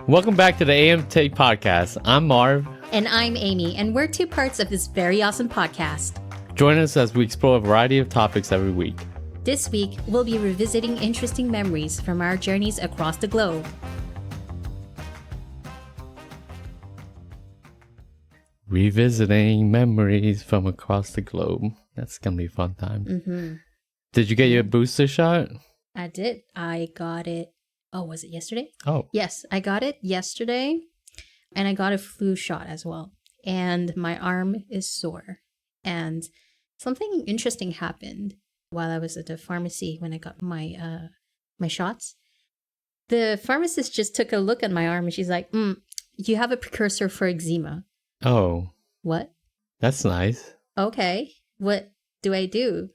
Welcome back to the AMT podcast. I'm Marv. And I'm Amy, and we're two parts of this very awesome podcast. Join us as we explore a variety of topics every week. This week, we'll be revisiting interesting memories from our journeys across the globe. Revisiting memories from across the globe. That's going to be a fun time. Mm-hmm. Did you get your booster shot? I did. I got it. Oh, was it yesterday? Oh. Yes, I got it yesterday. And I got a flu shot as well. And my arm is sore. And something interesting happened while I was at the pharmacy when I got my my shots. The pharmacist just took a look at my arm and she's like, you have a precursor for eczema. Oh. What? That's nice. Okay. What do I do?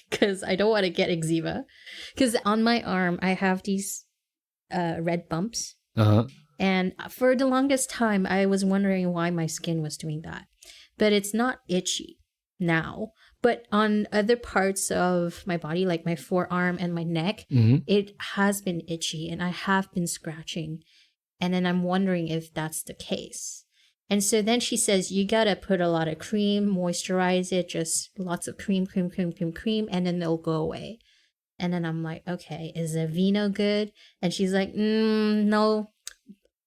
Because I don't want to get eczema. Because on my arm, I have these red bumps. Uh-huh. And for the longest time, I was wondering why my skin was doing that. But it's not itchy now. But on other parts of my body, like my forearm and my neck, it has been itchy and I have been scratching. And then I'm wondering if that's the case. And so then she says, you got to put a lot of cream, moisturize it, just lots of cream, and then it'll go away. And then I'm like, okay, is Aveeno good? And she's like, no,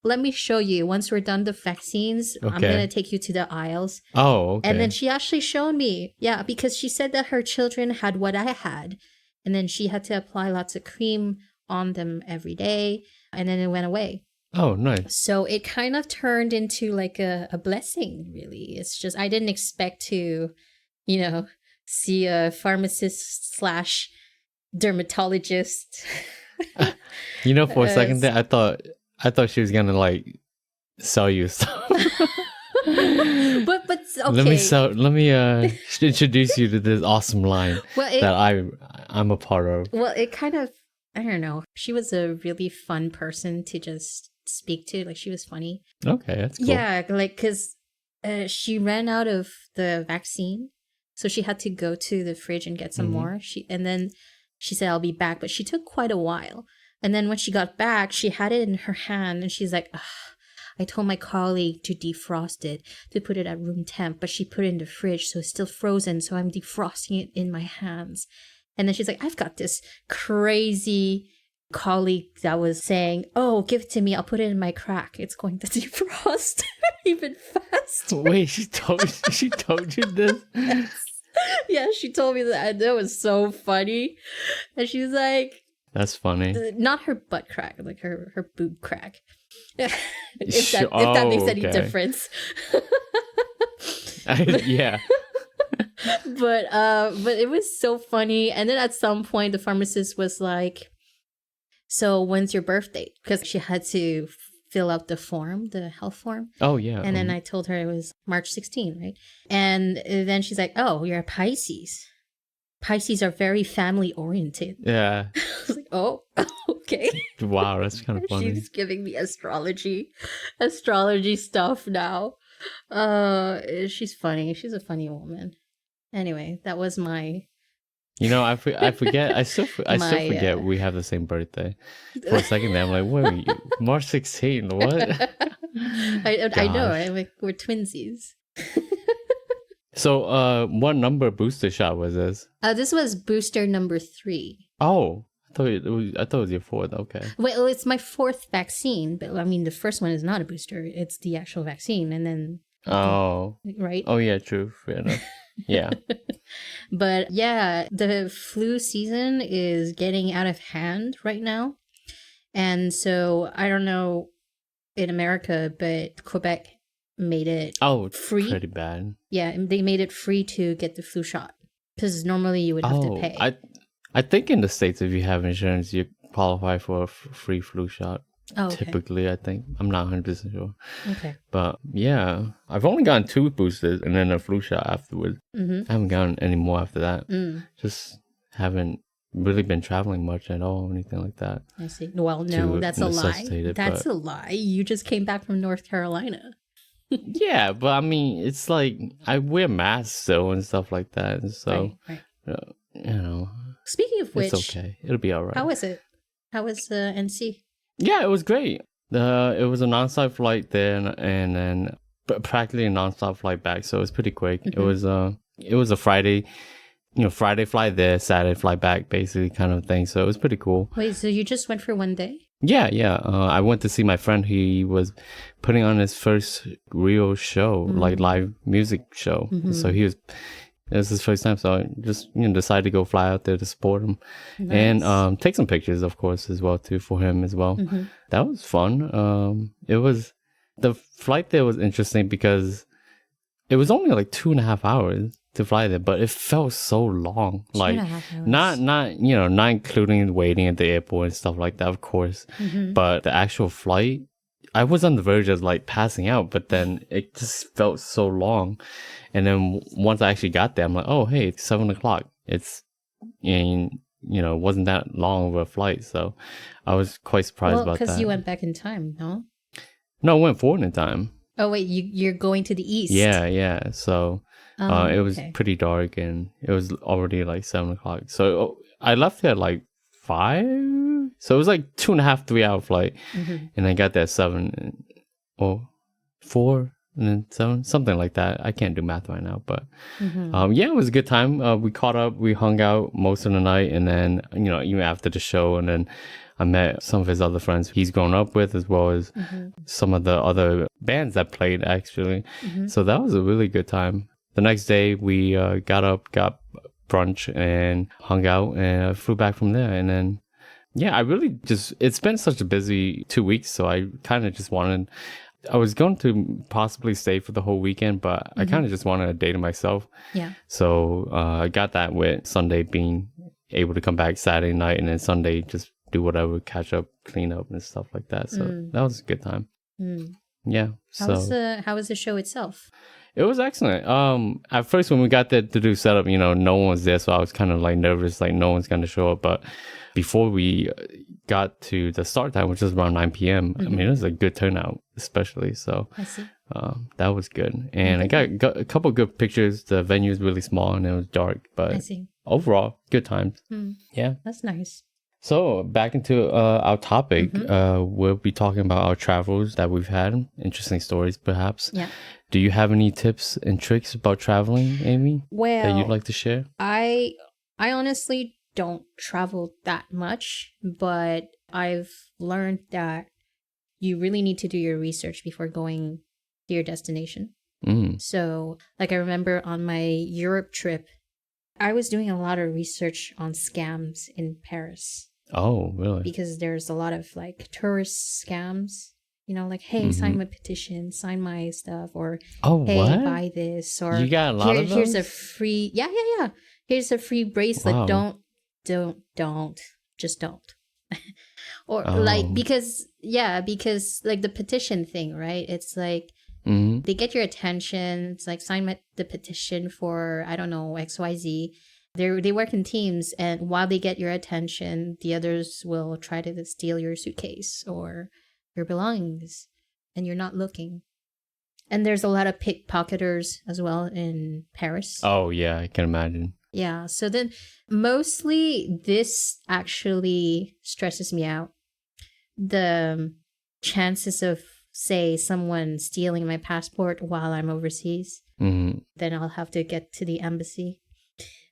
let me show you. Once we're done the vaccines, I'm going to take you to the aisles. Oh, okay. And then she actually showed me. Yeah, because she said that her children had what I had. And then she had to apply lots of cream on them every day. And then it went away. Oh, nice. So it kind of turned into like a blessing, really. It's just, I didn't expect to, see a pharmacist / dermatologist. For a second there, I thought she was going to like sell you stuff. but okay. Let me introduce you to this awesome line that I'm a part of. Well, it kind of, I don't know. She was a really fun person to just speak to. Like, she was funny. Okay, that's cool. Yeah, like, because she ran out of the vaccine, so she had to go to the fridge and get some more. And then she said, I'll be back, but she took quite a while. And then when she got back, she had it in her hand and she's like, I told my colleague to defrost it, to put it at room temp, but she put it in the fridge, so it's still frozen, so I'm defrosting it in my hands. And then she's like, I've got this crazy colleague that was saying, oh, give it to me, I'll put it in my crack, it's going to defrost even faster. Wait, she told you this? Yes. Yeah, she told me that. That was so funny. And she's like, that's funny. Not her butt crack, like her boob crack. if that makes any difference. Yeah. But it was so funny. And then at some point the pharmacist was like, so when's your birthday? Because she had to fill out the form, the health form. Oh, yeah. And then I told her it was March 16, right? And then she's like, oh, you're a Pisces. Pisces are very family oriented. Yeah. I was like, oh, okay. Wow, that's kind of funny. She's giving me astrology stuff now. She's funny. She's a funny woman. Anyway, that was my... I forget. I still forget we have the same birthday. For a second there, I'm like, wait, March 16, what? I know, right? Like, we're twinsies. So, what number booster shot was this? This was booster number 3. Oh, I thought it was your 4th. Okay. Well, it's my 4th vaccine, but I mean, the first one is not a booster; it's the actual vaccine, and then. Oh. Right. Oh yeah, true. Fair enough. Yeah. But yeah, the flu season is getting out of hand right now, and so I don't know in America, but Quebec made it free. Pretty bad. Yeah, they made it free to get the flu shot because normally you would have to pay. I think in the States, if you have insurance, you qualify for a free flu shot. Oh, okay. Typically, I think. I'm not 100% sure. Okay. But yeah, I've only gotten 2 boosters and then a flu shot afterwards. I haven't gotten any more after that. Just haven't really been traveling much at all or anything like that. I see. Well, no, that's a lie. That's a lie. You just came back from North Carolina. Yeah, but I mean, it's like I wear masks still and stuff like that. And so, right. Speaking of which, it's okay. It'll be all right. How was it? How was NC? Yeah, it was great. It was a nonstop flight there, and then practically a nonstop flight back. So it was pretty quick. It was a Friday, Friday flight there, Saturday flight back, basically kind of thing. So it was pretty cool. Wait, so you just went for one day? Yeah, yeah. I went to see my friend. He was putting on his first real show, like live music show. So it was his first time. So I just decided to go fly out there to support him, and take some pictures, of course, as well too for him as well. That was fun. The flight there was interesting because it was only like 2.5 hours to fly there, but it felt so long. Like 2.5 hours. not including waiting at the airport and stuff like that, of course. But the actual flight, I was on the verge of like passing out, but then it just felt so long. And then once I actually got there, I'm like, oh hey, it's 7 o'clock. It's wasn't that long of a flight, so I was quite surprised about that. Because you went back in time, no? No, I went forward in time. Oh wait, you're going to the east. Yeah. So it was pretty dark, and it was already like 7 o'clock. So I left here at like 5. So it was like 2.5, 3 hour flight, and I got there at 7 or 4, and then 7, something like that. I can't do math right now, but yeah, it was a good time. We caught up, we hung out most of the night, and then even after the show, and then I met some of his other friends he's grown up with, as well as some of the other bands that played, actually. So that was a really good time. The next day, we got up, got brunch, and hung out, and flew back from there. And then, yeah, I really it's been such a busy 2 weeks, so I kind of just I was going to possibly stay for the whole weekend, but I kind of just wanted a day to myself. Yeah. So I got that with Sunday being able to come back Saturday night, and then Sunday just do whatever, catch up, clean up, and stuff like that. So that was a good time. Yeah. How was the show itself? It was excellent. At first when we got there to do setup, no one was there, so I was kind of like nervous, like no one's gonna show up. But before we got to the start time, which was around 9 p.m., I mean, it was a good turnout, especially. So I see. that was good, and I got a couple of good pictures. The venue is really small and it was dark, but I see. Overall, good times. Yeah, that's nice. So back into our topic, we'll be talking about our travels that we've had, interesting stories perhaps. Yeah. Do you have any tips and tricks about traveling, Amy? Well, that you'd like to share? I honestly don't travel that much, but I've learned that you really need to do your research before going to your destination. So, like I remember on my Europe trip, I was doing a lot of research on scams in Paris. Oh, really? Because there's a lot of like tourist scams, like, hey, sign my petition, sign my stuff, or hey, what? buy this, or you got a lot of those? Here's a free, yeah. Here's a free bracelet. Wow. Just don't. Or like, because like the petition thing, right? It's like, they get your attention. It's like sign the petition for, I don't know, XYZ. They work in teams, and while they get your attention, the others will try to steal your suitcase or your belongings, and you're not looking. And there's a lot of pickpocketers as well in Paris. Oh, yeah, I can imagine. Yeah, so then mostly this actually stresses me out. The chances of, say, someone stealing my passport while I'm overseas, then I'll have to get to the embassy.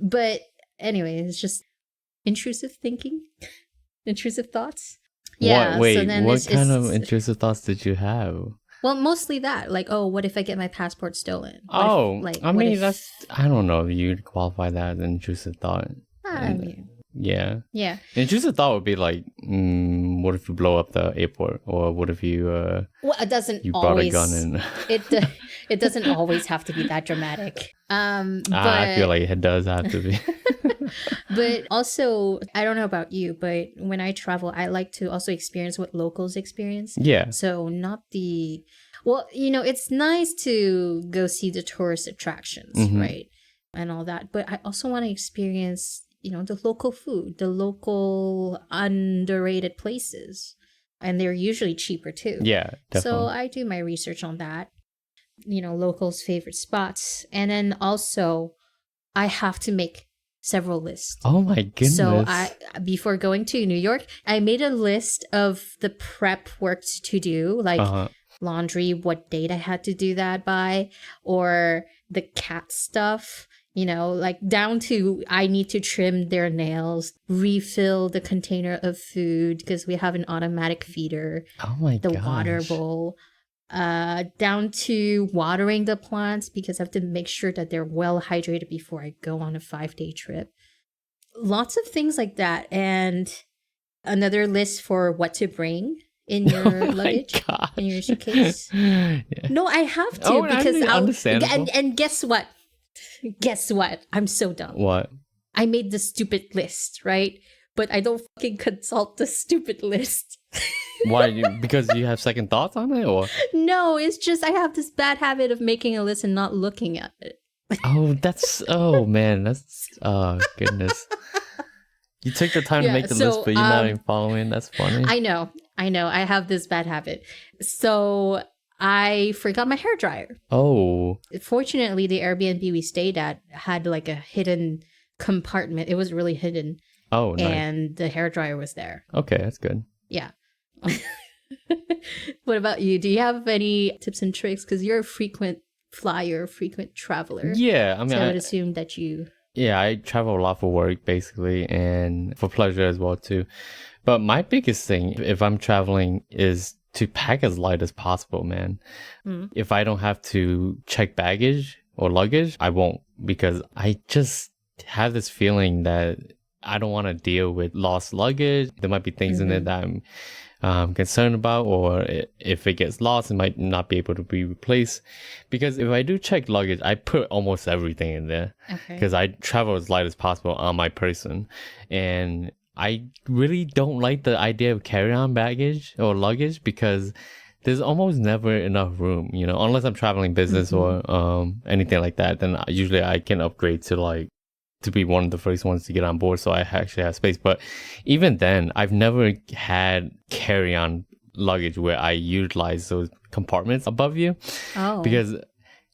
But anyway, it's just intrusive thinking, intrusive thoughts. Yeah. Wait, so then what kind of intrusive thoughts did you have? Well, mostly that, like, oh, what if I get my passport stolen? I don't know if you'd qualify that as an intrusive thought. I mean, yeah. Yeah. Intrusive thought would be like, what if you blow up the airport, or what if you well, it doesn't you always brought a gun in. it doesn't always have to be that dramatic. But I feel like it does have to be. But also, I don't know about you, but when I travel, I like to also experience what locals experience. Yeah. So not the, well, it's nice to go see the tourist attractions, right? And all that. But I also want to experience, the local food, the local underrated places. And they're usually cheaper too. Yeah, definitely. So I do my research on that, locals' favorite spots. And then also, I have to make several lists. Oh my goodness. So before going to New York, I made a list of the prep works to do, like laundry, what date I had to do that by, or the cat stuff, like down to I need to trim their nails, refill the container of food because we have an automatic feeder. Oh my the gosh. Water bowl. Down to watering the plants because I have to make sure that they're well hydrated before I go on a 5-day trip. Lots of things like that. And another list for what to bring in your luggage, in your suitcase. Yeah. No, I have to because understandable. And guess what? Guess what? I'm so dumb. What? I made the stupid list, right? But I don't fucking consult the stupid list. Why? Because you have second thoughts on it, or? No, it's just I have this bad habit of making a list and not looking at it. Oh man, goodness. You took the time to make the list, but you're not even following. That's funny. I know. I have this bad habit. So I forgot my hairdryer. Oh. Fortunately, the Airbnb we stayed at had like a hidden compartment. It was really hidden. Oh, nice. And the hairdryer was there. Okay, that's good. Yeah. What about you? Do you have any tips and tricks? Because you're a frequent flyer, frequent traveler. Yeah, I mean, so I would assume that you... Yeah, I travel a lot for work, basically, and for pleasure as well, too. But my biggest thing, if I'm traveling, is to pack as light as possible, man. If I don't have to check baggage or luggage, I won't, because I just have this feeling that I don't want to deal with lost luggage. There might be things in it that I'm concerned about, or if it gets lost, it might not be able to be replaced. Because if I do check luggage, I put almost everything in there because I travel as light as possible on my person. And I really don't like the idea of carry-on baggage or luggage because there's almost never enough room, unless I'm traveling business or anything like that. Then usually I can upgrade to be one of the first ones to get on board, so I actually have space. But even then, I've never had carry-on luggage where I utilize those compartments above you, because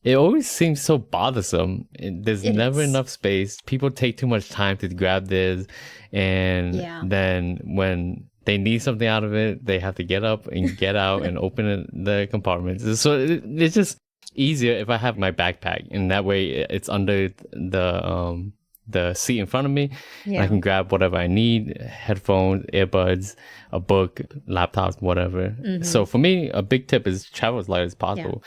it always seems so bothersome. There's never enough space. People take too much time to grab this, and then when they need something out of it, they have to get up and get out and open the compartments. So it's just easier if I have my backpack, and that way it's under the seat in front of me. I can grab whatever I need: headphones, earbuds, a book, laptops, whatever. So for me, a big tip is travel as light as possible.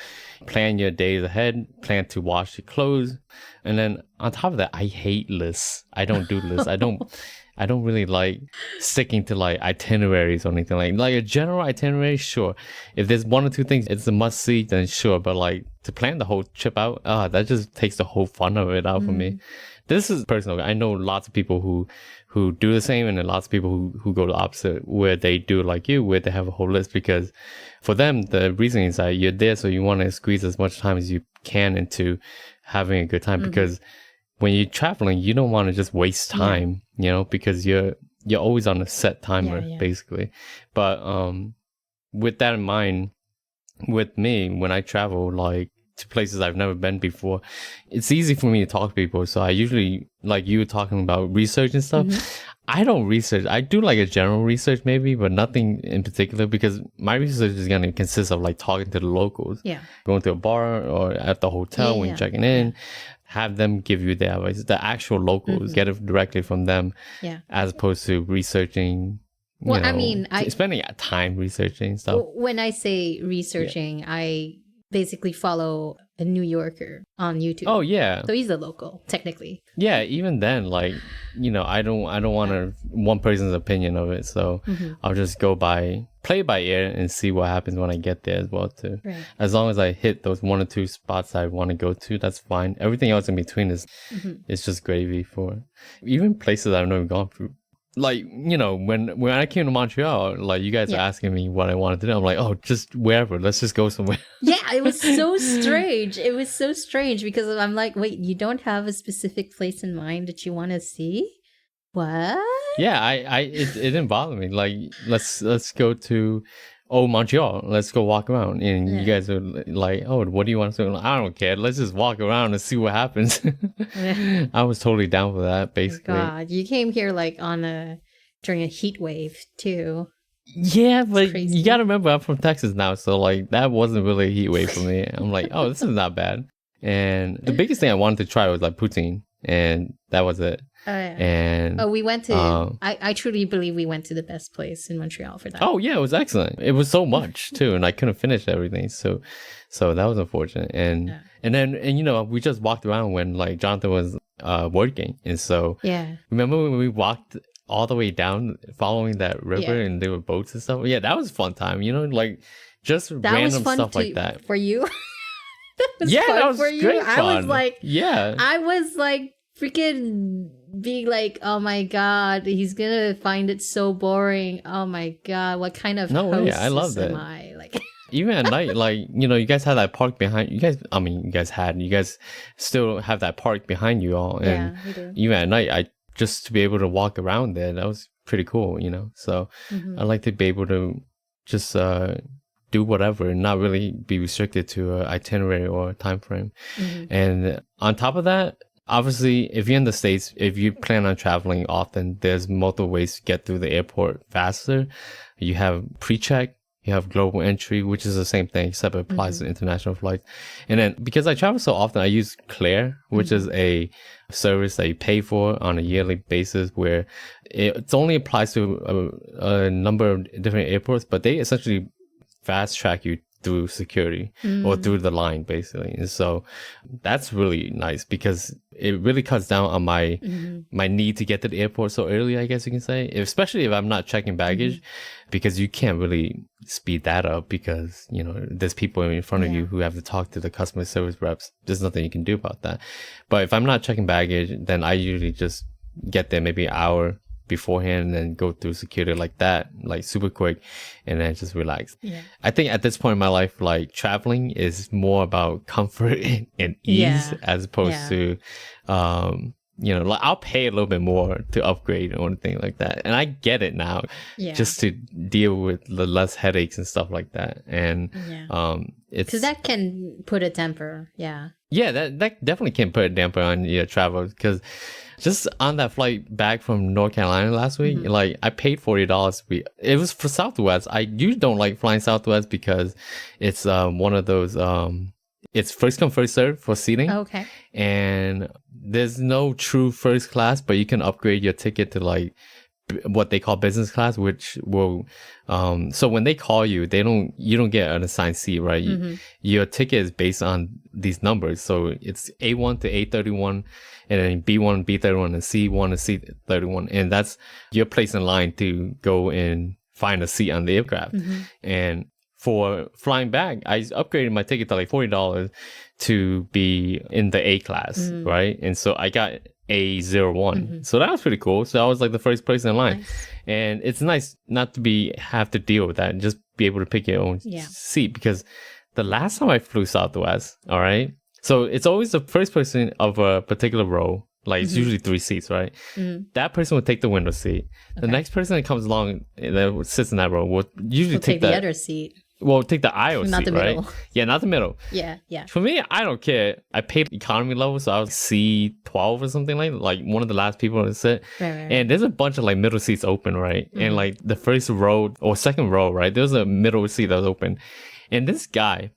Plan your days ahead, plan to wash your clothes. And then on top of that, I hate lists. I don't do lists. I don't really like sticking to itineraries or anything like a general itinerary. Sure, if there's one or two things it's a must see, then sure. But to plan the whole trip out, that just takes the whole fun of it out for me. This is personal. I know lots of people who do the same, and then lots of people who go the opposite, where they do like you, where they have a whole list, because for them, the reason is that you're there, so you want to squeeze as much time as you can into having a good time. Because when you're traveling, you don't want to just waste time, because you're always on a set timer, basically. But with that in mind, with me, when I travel, to places I've never been before, it's easy for me to talk to people. So I usually, like you were talking about research and stuff, I don't research. I do a general research maybe, but nothing in particular, because my research is going to consist of talking to the locals, going to a bar or at the hotel when you're checking in, have them give you their advice, the actual locals, get it directly from them, as opposed to researching. Spending time researching stuff. When I say researching, I basically follow a New Yorker on YouTube. Oh yeah. So he's a local, technically. Yeah, even then, I don't want one person's opinion of it. So I'll just play by ear and see what happens when I get there as well too. Right. As long as I hit those one or two spots I want to go to, that's fine. Everything else in between is just gravy for even places I've never gone through. When I came to Montreal, you guys are asking me what I wanted to do. I'm like, oh, just wherever. Let's just go somewhere. Yeah, it was so strange. It was so strange because I'm like, wait, you don't have a specific place in mind that you want to see? What? Yeah, it didn't bother me. Let's go to oh, Montreal, let's go walk around. And you guys are like, oh, what do you want to do? I don't care. Let's just walk around and see what happens. I was totally down for that, basically. God, you came here like during a heat wave too. Yeah, but you gotta remember, I'm from Texas now, so like that wasn't really a heat wave for me. I'm like, oh, this is not bad. And the biggest thing I wanted to try was like poutine, and that was it. Oh, yeah. And we went to. I truly believe we went to the best place in Montreal for that. Oh yeah, it was excellent. It was so much too, and I couldn't finish everything, so that was unfortunate. And then you know, we just walked around when like Jonathan was working, and so remember when we walked all the way down following that river and there were boats and stuff? Yeah, that was a fun time. You know, like just that random stuff like that for you. That was great fun. I was like freaking being like, oh my God, he's gonna find it so boring. Oh my God, what kind of host I loved it. am I? Like even at night, like, you know, you guys had that park behind you guys. I mean, you guys still have that park behind you all, and we do. Even at night, just to be able to walk around there, that was pretty cool, you know. So I like to be able to just do whatever and not really be restricted to an itinerary or a time frame. And on top of that, obviously, if you're in the States, if you plan on traveling often, there's multiple ways to get through the airport faster. You have pre-check, you have global entry, which is the same thing, except it applies to international flights. And then because I travel so often, I use Claire, which is a service that you pay for on a yearly basis, where it only applies to a number of different airports, but they essentially fast track you through security or through the line, basically. And so that's really nice because it really cuts down on my need to get to the airport so early, I guess you can say, especially if I'm not checking baggage, because you can't really speed that up because, you know, there's people in front of you who have to talk to the customer service reps. There's nothing you can do about that. But if I'm not checking baggage, then I usually just get there maybe an hour beforehand and then go through security like that, like super quick, and then just relax. I think at this point in my life, like traveling is more about comfort and ease as opposed to you know, like I'll pay a little bit more to upgrade or anything like that, and I get it now, just to deal with the less headaches and stuff like that. And it's because that can put a temper. That definitely can put a damper on your travel, because just on that flight back from North Carolina last week, like I paid $40. It was for Southwest. I usually don't like flying Southwest because it's one of those it's first come first serve for seating. Okay. And there's no true first class, but you can upgrade your ticket to like what they call business class, which will so when they call you, you don't get an assigned seat, right? Your ticket is based on these numbers, so it's A1 to A31, and then B1, B31, and C1 to C31, and that's your place in line to go and find a seat on the aircraft. And for flying back, I upgraded my ticket to like $40 to be in the A class, right? And so I got A01. So that was pretty cool. So I was like the first person in line. Nice. And it's nice not to have to deal with that and just be able to pick your own seat, because the last time I flew Southwest, all right? So it's always the first person of a particular row. Like it's usually 3 seats, right? That person would take the window seat. The next person that comes along that sits in that row will usually take the other seat. Well, take the aisle not seat, the middle. Right? Yeah, not the middle. Yeah. For me, I don't care. I paid economy level, so I was C12 or something like one of the last people to sit. Right. And there's a bunch of like middle seats open, right? And like the first row or second row, right? There's a middle seat that was open. And this guy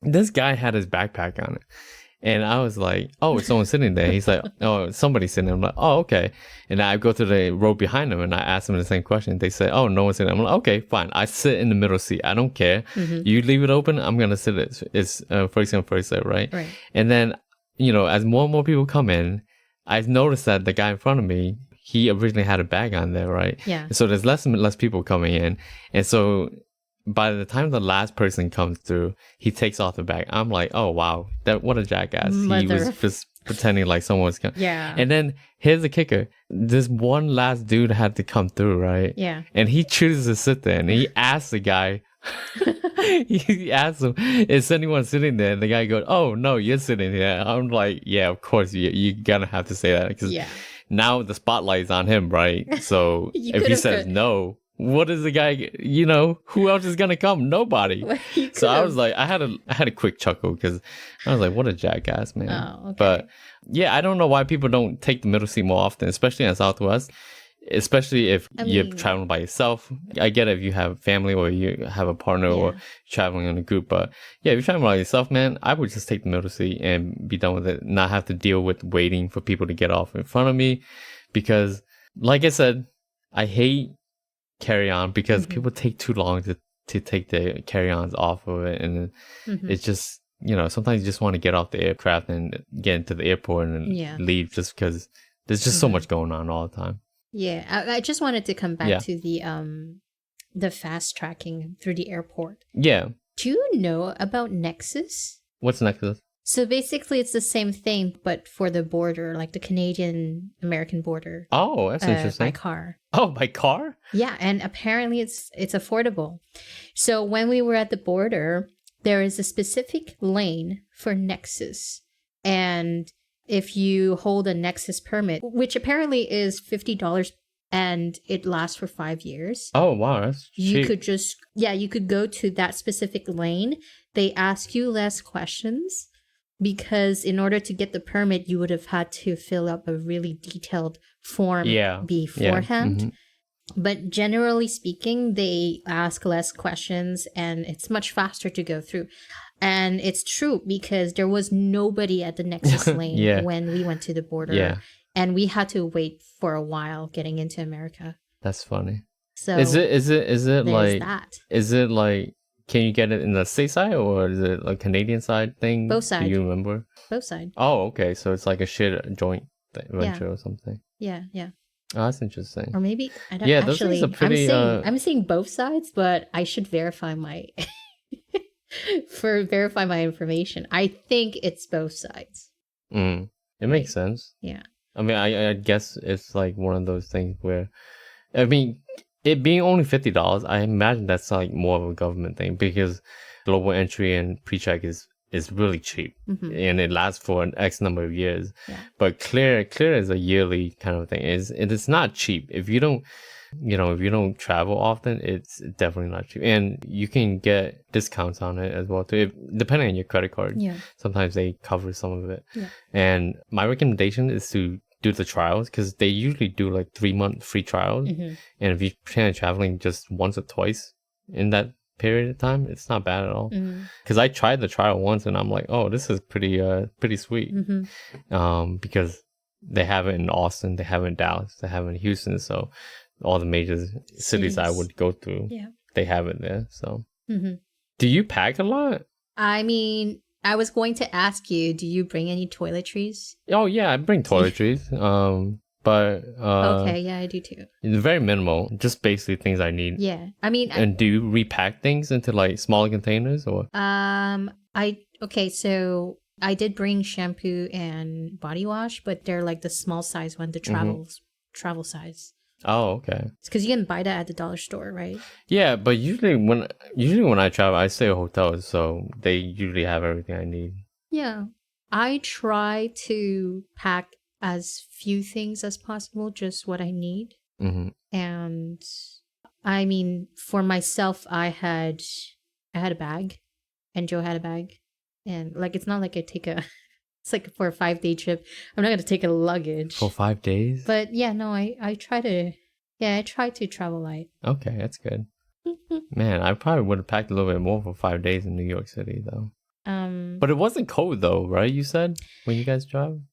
had his backpack on it. And I was like, oh, it's someone sitting there. He's like, oh, somebody's sitting there. I'm like, oh, okay. And I go to the row behind him and I ask them the same question. They say, oh, no one's sitting there. I'm like, okay, fine. I sit in the middle seat. I don't care. You leave it open, I'm going to sit it. It's first come, first serve, right? And then, you know, as more and more people come in, I noticed that the guy in front of me, he originally had a bag on there, right? Yeah. So there's less and less people coming in. And so by the time the last person comes through, he takes off the bag. I'm like, oh, wow, what a jackass. He was just pretending like someone was coming. Yeah. And then here's the kicker. This one last dude had to come through, right? Yeah. And he chooses to sit there, and he asks the guy, he asks him, is anyone sitting there? And the guy goes, oh, no, you're sitting here. I'm like, yeah, of course, you're going to have to say that, because now the spotlight is on him, right? So if he says no, what is the guy, who else is going to come? Nobody. So I was like, I had a quick chuckle because I was like, what a jackass, man. Oh, okay. But yeah, I don't know why people don't take the middle seat more often, especially in Southwest. Especially if you're traveling by yourself. I get it if you have family or you have a partner or traveling in a group. But yeah, if you're traveling by yourself, man, I would just take the middle seat and be done with it. Not have to deal with waiting for people to get off in front of me. Because like I said, I hate carry-on because people take too long to take the carry-ons off of it. And it's just, sometimes you just want to get off the aircraft and get into the airport and leave just because there's just so much going on all the time. Yeah, I just wanted to come back to the fast tracking through the airport. Yeah. Do you know about Nexus? What's Nexus? So basically, it's the same thing, but for the border, like the Canadian-American border. Oh, that's interesting. By car. Oh, by car? Yeah, and apparently it's affordable. So when we were at the border, there is a specific lane for Nexus, and if you hold a Nexus permit, which apparently is $50 and it lasts for 5 years. Oh, wow. That's cheap. You could go to that specific lane. They ask you less questions because in order to get the permit, you would have had to fill up a really detailed form beforehand. Yeah. But generally speaking, they ask less questions and it's much faster to go through. And it's true because there was nobody at the Nexus lane when we went to the border. Yeah. And we had to wait for a while getting into America. That's funny. So is it like that. Is it like, can you get it in the state side or is it like Canadian side thing? Both sides. Do you remember? Both sides. Oh, okay. So it's like a shared joint venture or something. Yeah. Oh, that's interesting. Or maybe I don't actually. Those pretty, I'm saying both sides, but I should verify my verify my information. I think it's both sides. It makes sense. Yeah. I mean, I guess it's like one of those things where, I mean, it being only $50, I imagine that's like more of a government thing because global entry and pre-check is really cheap and it lasts for an X number of years. Yeah. But clear is a yearly kind of thing. It's not cheap. If you don't travel often, it's definitely not cheap. And you can get discounts on it as well too, depending on your credit card. Yeah. Sometimes they cover some of it. Yeah. And my recommendation is to do the trials because they usually do like 3-month free trials. And if you plan on traveling just once or twice in that period of time, it's not bad at all. Because I tried the trial once and I'm like, oh, this is pretty sweet. Because they have it in Austin, they have it in Dallas, they have it in Houston. So all the major cities I would go to, they have it there. So do you pack a lot? I mean, I was going to ask you, do you bring any toiletries? Oh yeah, I bring toiletries. But okay, yeah, I do too. It's very minimal, just basically things I need. Yeah, I mean, and do you repack things into like smaller containers or? So I did bring shampoo and body wash, but they're like the small size one, the travel size. Oh, okay. It's because you can buy that at the dollar store, right? Yeah, but usually when I travel, I stay at hotels, so they usually have everything I need. Yeah, I try to pack as few things as possible, just what I need. And I mean, for myself, I had a bag, and Joe had a bag, and like it's not like I take a. It's like for a 5-day trip. I'm not gonna take a luggage for 5 days. But yeah, no, I try to travel light. Okay, that's good. Man, I probably would have packed a little bit more for 5 days in New York City though. But it wasn't cold though, right? You said when you guys traveled.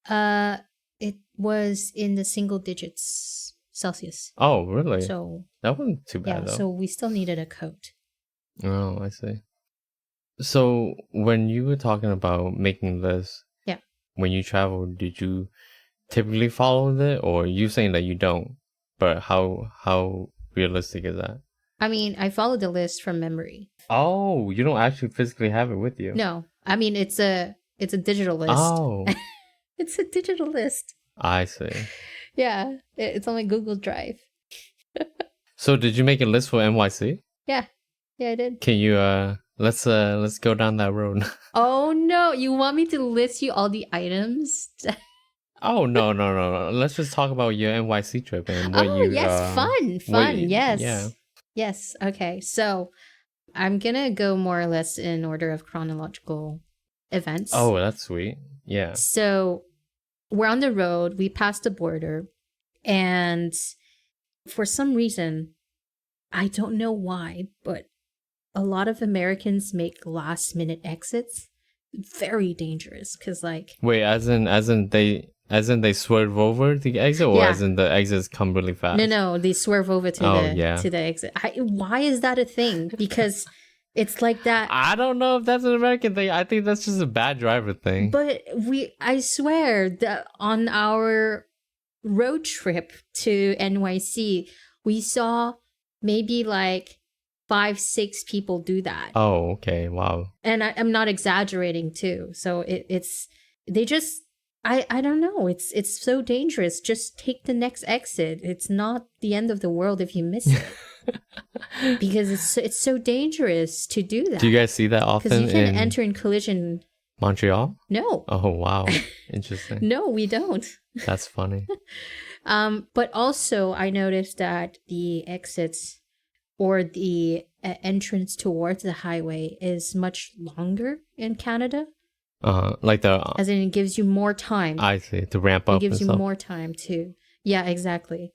It was in the single digits Celsius. Oh, really? So that wasn't too bad though. So we still needed a coat. Oh, I see. So when you were talking about making lists, when you travel, did you typically follow it, or you saying that you don't? But how realistic is that? I mean, I followed the list from memory. Oh, you don't actually physically have it with you? No, I mean it's a digital list. Oh, it's a digital list. I see. Yeah, it's on my Google Drive. So did you make a list for NYC? Yeah, I did. Can you let's go down that road. Oh no, you want me to list you all the items? Oh, no. Let's just talk about your NYC trip and what you... yes, fun. Yes. Yeah. Yes. Okay. So I'm going to go more or less in order of chronological events. Oh, that's sweet. Yeah. So we're on the road. We passed the border. And for some reason, I don't know why, but a lot of Americans make last minute exits. Very dangerous because like... Wait, as in they swerve over the exit, or as in the exits come really fast? No, they swerve over to the exit. Why is that a thing? Because it's like that. I don't know if that's an American thing. I think that's just a bad driver thing. But I swear that on our road trip to NYC, we saw maybe like 5-6 people do that. Oh, okay. Wow. And I'm not exaggerating too. So they just, I don't know. It's so dangerous. Just take the next exit. It's not the end of the world if you miss it. Because it's so dangerous to do that. Do you guys see that often? Because you can enter in collision. Montreal? No. Oh, wow. Interesting. No, we don't. That's funny. But also I noticed that the exits or the entrance towards the highway is much longer in Canada. Like as in it gives you more time. I see, to ramp up. It gives you stuff. more time to, yeah, exactly.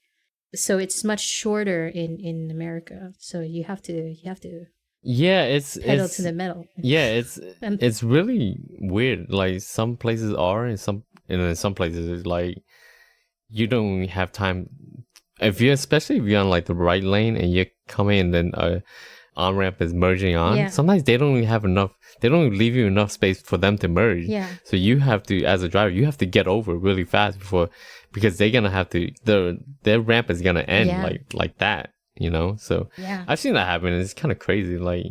So it's much shorter in America. So you have to yeah, it's pedal to the metal. Yeah, it's really weird. Like some places are, and in some places it's like you don't have time. Especially if you're on like the right lane and you're coming and then on ramp is merging on. Yeah. Sometimes they don't even have enough. They don't even leave you enough space for them to merge. Yeah. So you have to, as a driver, you have to get over really fast because they're gonna have to. Their ramp is gonna end like that. You know. So yeah, I've seen that happen. And it's kind of crazy. Like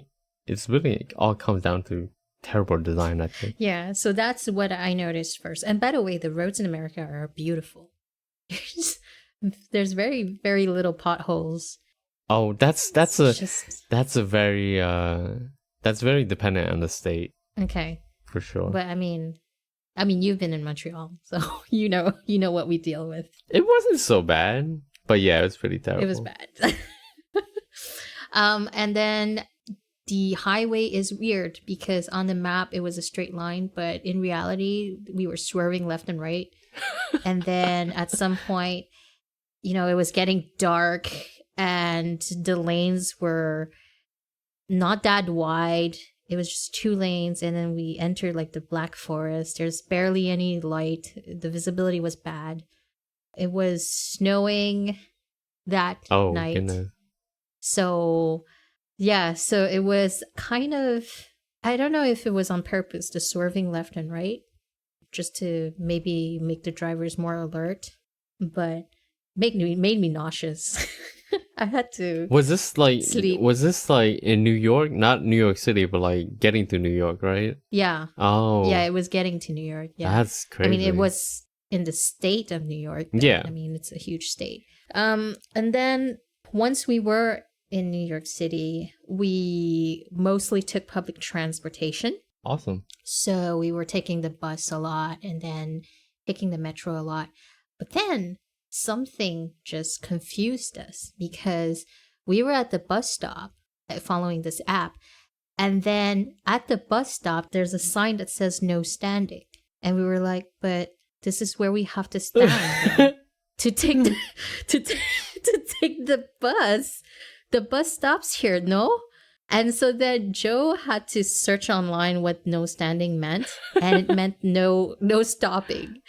it's really all comes down to terrible design, I think. Yeah. So that's what I noticed first. And by the way, the roads in America are beautiful. There's very, very little potholes. Oh, that's very dependent on the state. Okay. For sure. But I mean you've been in Montreal, so you know what we deal with. It wasn't so bad, but yeah, it was pretty terrible. It was bad. And then the highway is weird because on the map it was a straight line, but in reality we were swerving left and right. And then at some point, it was getting dark and the lanes were not that wide. It was just 2 lanes. And then we entered like the Black Forest. There's barely any light. The visibility was bad. It was snowing that night. Goodness. So, yeah. So it was kind of, I don't know if it was on purpose, the swerving left and right, just to maybe make the drivers more alert. But made me nauseous. I had to. Was this like sleep. Was this like in New York? Not New York City, but like getting to New York, right? Yeah. Oh. Yeah, it was getting to New York. Yeah. That's crazy. I mean, it was in the state of New York. Yeah. I mean, it's a huge state. And then once we were in New York City, we mostly took public transportation. Awesome. So we were taking the bus a lot and then taking the metro a lot. But then something just confused us because we were at the bus stop following this app. And then at the bus stop, there's a sign that says no standing. And we were like, but this is where we have to stand to take to take the bus. The bus stops here, no? And so then Joe had to search online what no standing meant. And it meant no stopping.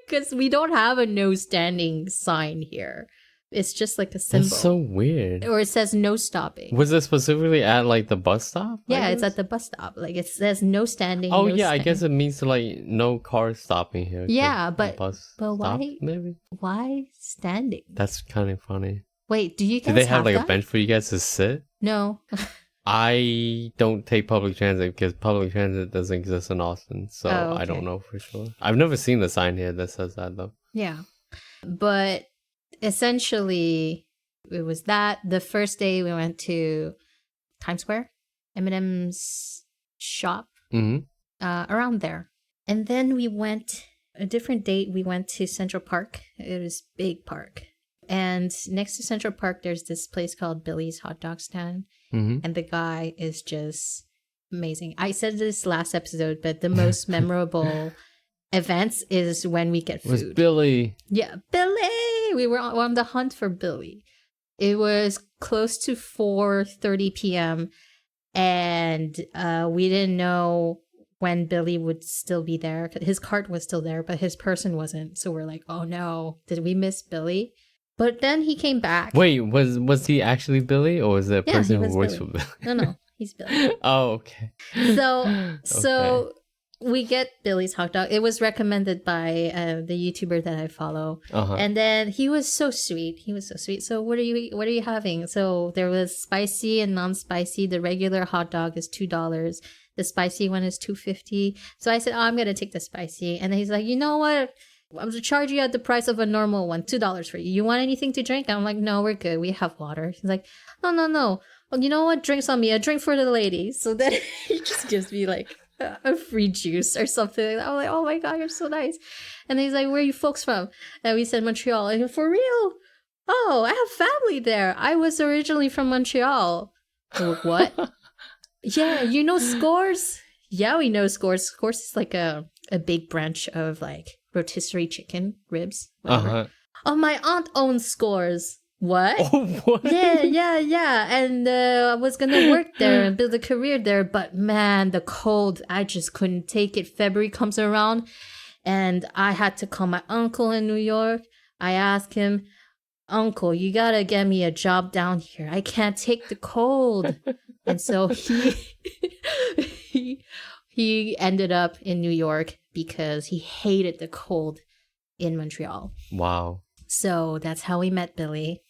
Because we don't have a no standing sign here. It's just like a symbol. That's so weird. Or it says no stopping. Was it specifically at like the bus stop? Yeah, it's at the bus stop. Like it says no standing. Oh no yeah, standing. I guess it means like no cars stopping here. Yeah, but why? Stop, maybe. Why standing? That's kind of funny. Wait, do you guys do they have like that? a bench for you guys to sit? No. I don't take public transit because public transit doesn't exist in Austin, so okay. I don't know for sure. I've never seen the sign here that says that though. Yeah, but essentially it was that. The first day we went to Times Square, Eminem's shop, around there, and then we went a different date, we went to Central Park. It was big park. And next to Central Park, there's this place called Billy's Hot Dog Stand. And the guy is just amazing. I said this last episode, but the most memorable events is when we get food. It was Billy. Yeah, Billy! We were on the hunt for Billy. It was close to 4:30 p.m. And we didn't know when Billy would still be there. His cart was still there, but his person wasn't. So we're like, oh no, did we miss Billy? But then he came back. Wait, was he actually Billy, or was it a person who works for Billy? No, he's Billy. Oh, okay. So we get Billy's hot dog. It was recommended by the YouTuber that I follow, and then he was so sweet. So what are you having? So there was spicy and non-spicy. The regular hot dog is $2. The spicy one is $2.50. So I said, oh, I'm gonna take the spicy, and then he's like, you know what? I'm gonna charge you at the price of a normal one, $2 for you. You want anything to drink? I'm like, no, we're good. We have water. He's like, no. Well, you know what? Drinks on me. A drink for the lady. So then he just gives me like a free juice or something like that. I'm like, oh my God, you're so nice. And then he's like, where are you folks from? And we said Montreal. And for real? Oh, I have family there. I was originally from Montreal. Like, what? Yeah, you know Scores? Yeah, we know Scores. Scores is like a big branch of like rotisserie chicken, ribs, whatever. Oh, my aunt owns Scores. What? Oh, what? Yeah. And I was going to work there and build a career there. But man, the cold, I just couldn't take it. February comes around and I had to call my uncle in New York. I asked him, Uncle, you got to get me a job down here. I can't take the cold. And so he ended up in New York because he hated the cold in Montreal. Wow. So that's how we met Billy.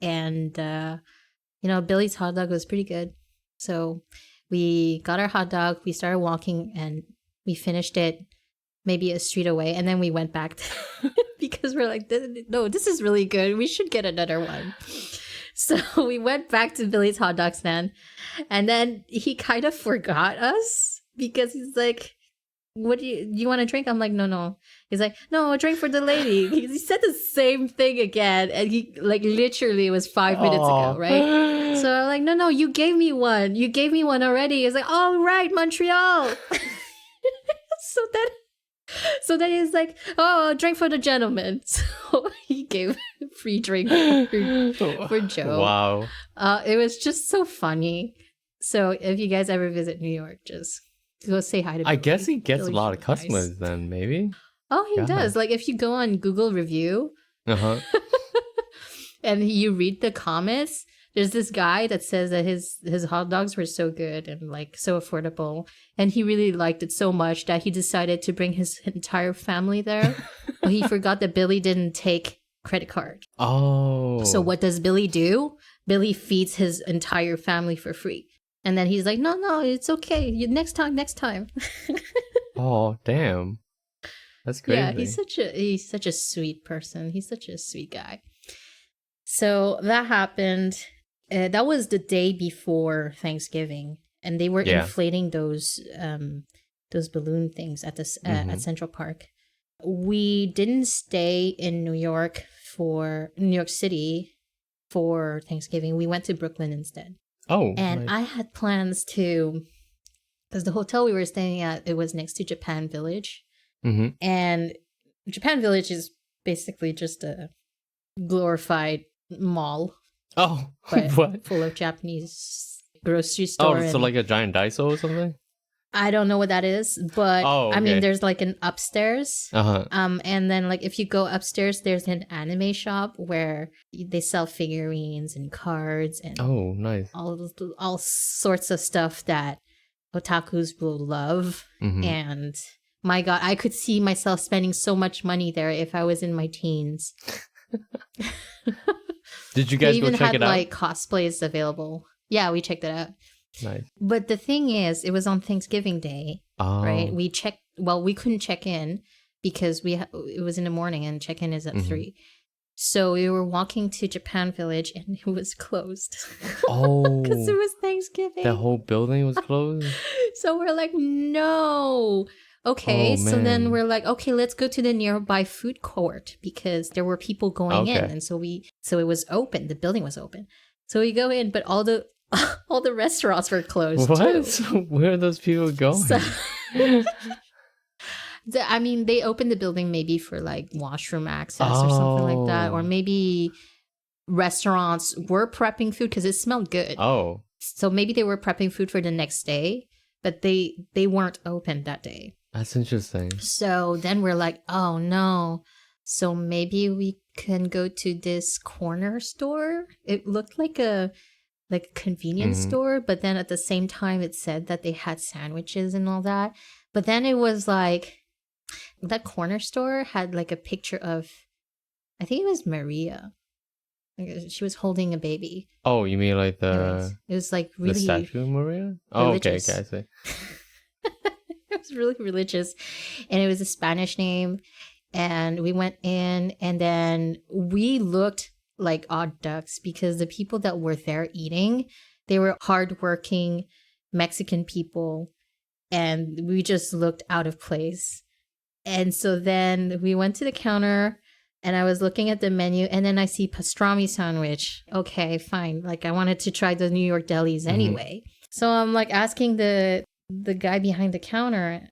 And, Billy's hot dog was pretty good. So we got our hot dog, we started walking, and we finished it maybe a street away. And then we went back because we're like, no, this is really good. We should get another one. So we went back to Billy's hot dog stand. And then he kind of forgot us because he's like, what do you want to drink? I'm like, no. He's like, no, a drink for the lady. He said the same thing again. And he like literally it was 5 minutes ago, right? So I'm like, no, you gave me one. You gave me one already. He's like, all right, Montreal. So then he's like, oh, a drink for the gentleman. So he gave a free drink for Joe. Wow. It was just so funny. So if you guys ever visit New York, just go say hi to Billy. I guess he gets Billy's a lot of really customers nice. then, maybe. Oh, he does. Like if you go on Google review and you read the comments, there's this guy that says that his hot dogs were so good and like so affordable. And he really liked it so much that he decided to bring his entire family there. But he forgot that Billy didn't take credit card. Oh. So what does Billy do? Billy feeds his entire family for free. And then he's like, no, it's okay. Next time. Oh, damn. That's crazy. Yeah, he's such a sweet person. He's such a sweet guy. So that happened. That was the day before Thanksgiving, and they were inflating those balloon things at at Central Park. We didn't stay in New York City for Thanksgiving. We went to Brooklyn instead. Oh, and nice. I had plans to, because the hotel we were staying at, it was next to Japan Village. And Japan Village is basically just a glorified mall. Oh, but what? Full of Japanese grocery store. Oh, so like a giant Daiso or something? I don't know what that is, but okay. I mean, there's like an upstairs. Uh-huh. And then like if you go upstairs, there's an anime shop where they sell figurines and cards and nice. all sorts of stuff that otakus will love. And my God, I could see myself spending so much money there if I was in my teens. Did you guys go check it out? They even had like cosplays available. Yeah, we checked it out. Nice. But the thing is, it was on Thanksgiving Day, right? We couldn't check in because it was in the morning and check-in is at 3. So we were walking to Japan Village and it was closed. Oh. Because it was Thanksgiving. The whole building was closed? So we're like, no. Okay, Oh so then man. we're like, okay, let's go to the nearby food court because there were people going in, Okay. and so it was open. The building was open, so we go in, but all the all the restaurants were closed What? too. Where are those people So going? I mean, they opened the building maybe for like washroom access or something like that, or Oh. maybe restaurants were prepping food because it smelled good. Oh. So maybe they were prepping food for the next day, but they weren't open that day. That's interesting. So then we're like, oh no. So maybe we can go to this corner store. It looked like a convenience store, but then at the same time it said that they had sandwiches and all that. But then it was like that corner store had like a picture of, I think it was Maria. Like, she was holding a baby. Oh, you mean like It was like the really statue of Maria? Oh, okay, religious. I see. It was really religious, and it was a Spanish name. And we went in, and then we looked like odd ducks because the people that were there eating, they were hardworking Mexican people, and we just looked out of place. And so then we went to the counter, and I was looking at the menu, and then I see pastrami sandwich. Okay, fine. Like I wanted to try the New York delis anyway. So I'm like asking the guy behind the counter,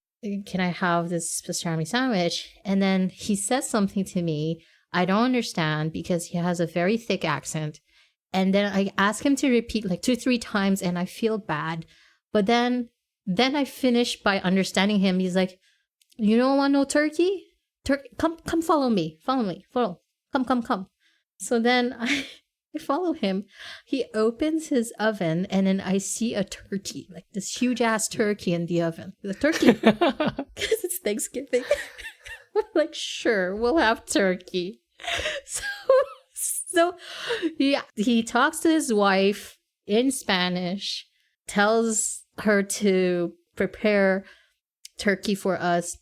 can I have this pastrami sandwich? And then he says something to me I don't understand because he has a very thick accent. And then I ask him to repeat like 2-3 times and I feel bad. But then I finish by understanding him. He's like, you don't want no turkey? Come follow me. Follow. Come. So then I follow him. He opens his oven and then I see a turkey, like this huge ass turkey in the oven. The turkey, because it's Thanksgiving. I'm like, sure, we'll have turkey. So yeah, he talks to his wife in Spanish, tells her to prepare turkey for us,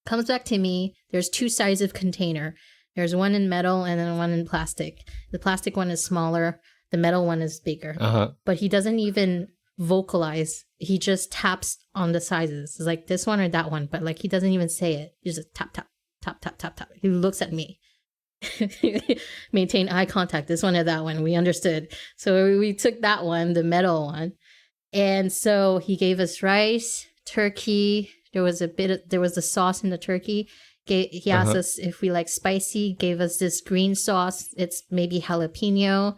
comes back to me. There's 2 sizes of container. There's one in metal and then one in plastic. The plastic one is smaller. The metal one is bigger. But he doesn't even vocalize. He just taps on the sizes. It's like this one or that one. But like he doesn't even say it. He just tap. He looks at me. Maintain eye contact. This one or that one. We understood. So we took that one, the metal one. And so he gave us rice, turkey. There was the sauce in the turkey. He asked us if we like spicy, gave us this green sauce. It's maybe jalapeno.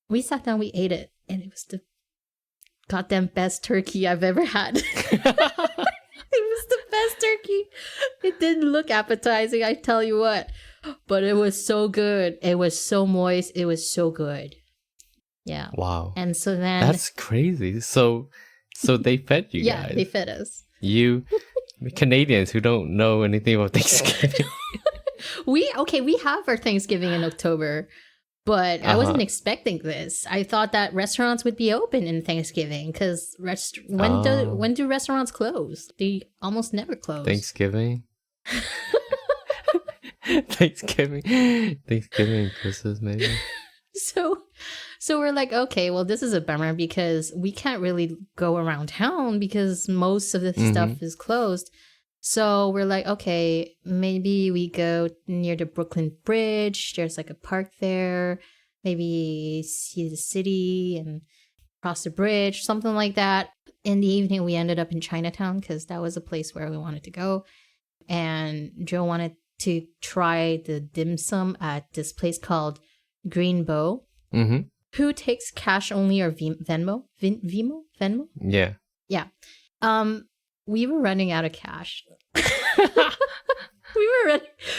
We sat down, we ate it, and it was the goddamn best turkey I've ever had. It was the best turkey. It didn't look appetizing, I tell you what. But it was so good. It was so moist. It was so good. Yeah. Wow. And so then... That's crazy. So they fed you guys. Yeah, they fed us. You... Canadians who don't know anything about Thanksgiving. We have our Thanksgiving in October, but I wasn't expecting this. I thought that restaurants would be open in Thanksgiving because when do restaurants close? They almost never close. Thanksgiving, Christmas maybe. So we're like, okay, well, this is a bummer because we can't really go around town because most of the stuff is closed. So we're like, okay, maybe we go near the Brooklyn Bridge. There's like a park there. Maybe see the city and cross the bridge, something like that. In the evening, we ended up in Chinatown because that was a place where we wanted to go. And Joe wanted to try the dim sum at this place called Green Bow. Who takes cash only or Venmo? Venmo? Yeah. Yeah. We were running out of cash.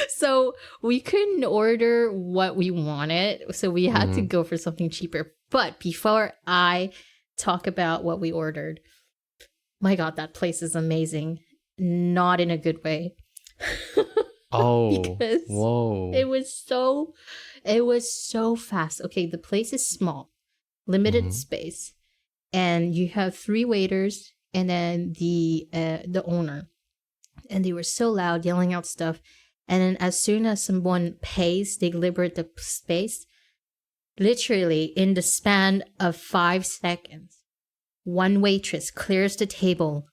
So we couldn't order what we wanted. So we had to go for something cheaper. But before I talk about what we ordered, my God, that place is amazing. Not in a good way. Oh, whoa. It was so fast. Okay, the place is small, limited space, and you have 3 waiters and then the owner, and they were so loud, yelling out stuff. And then as soon as someone pays, they liberate the space. Literally, in the span of 5 seconds, one waitress clears the table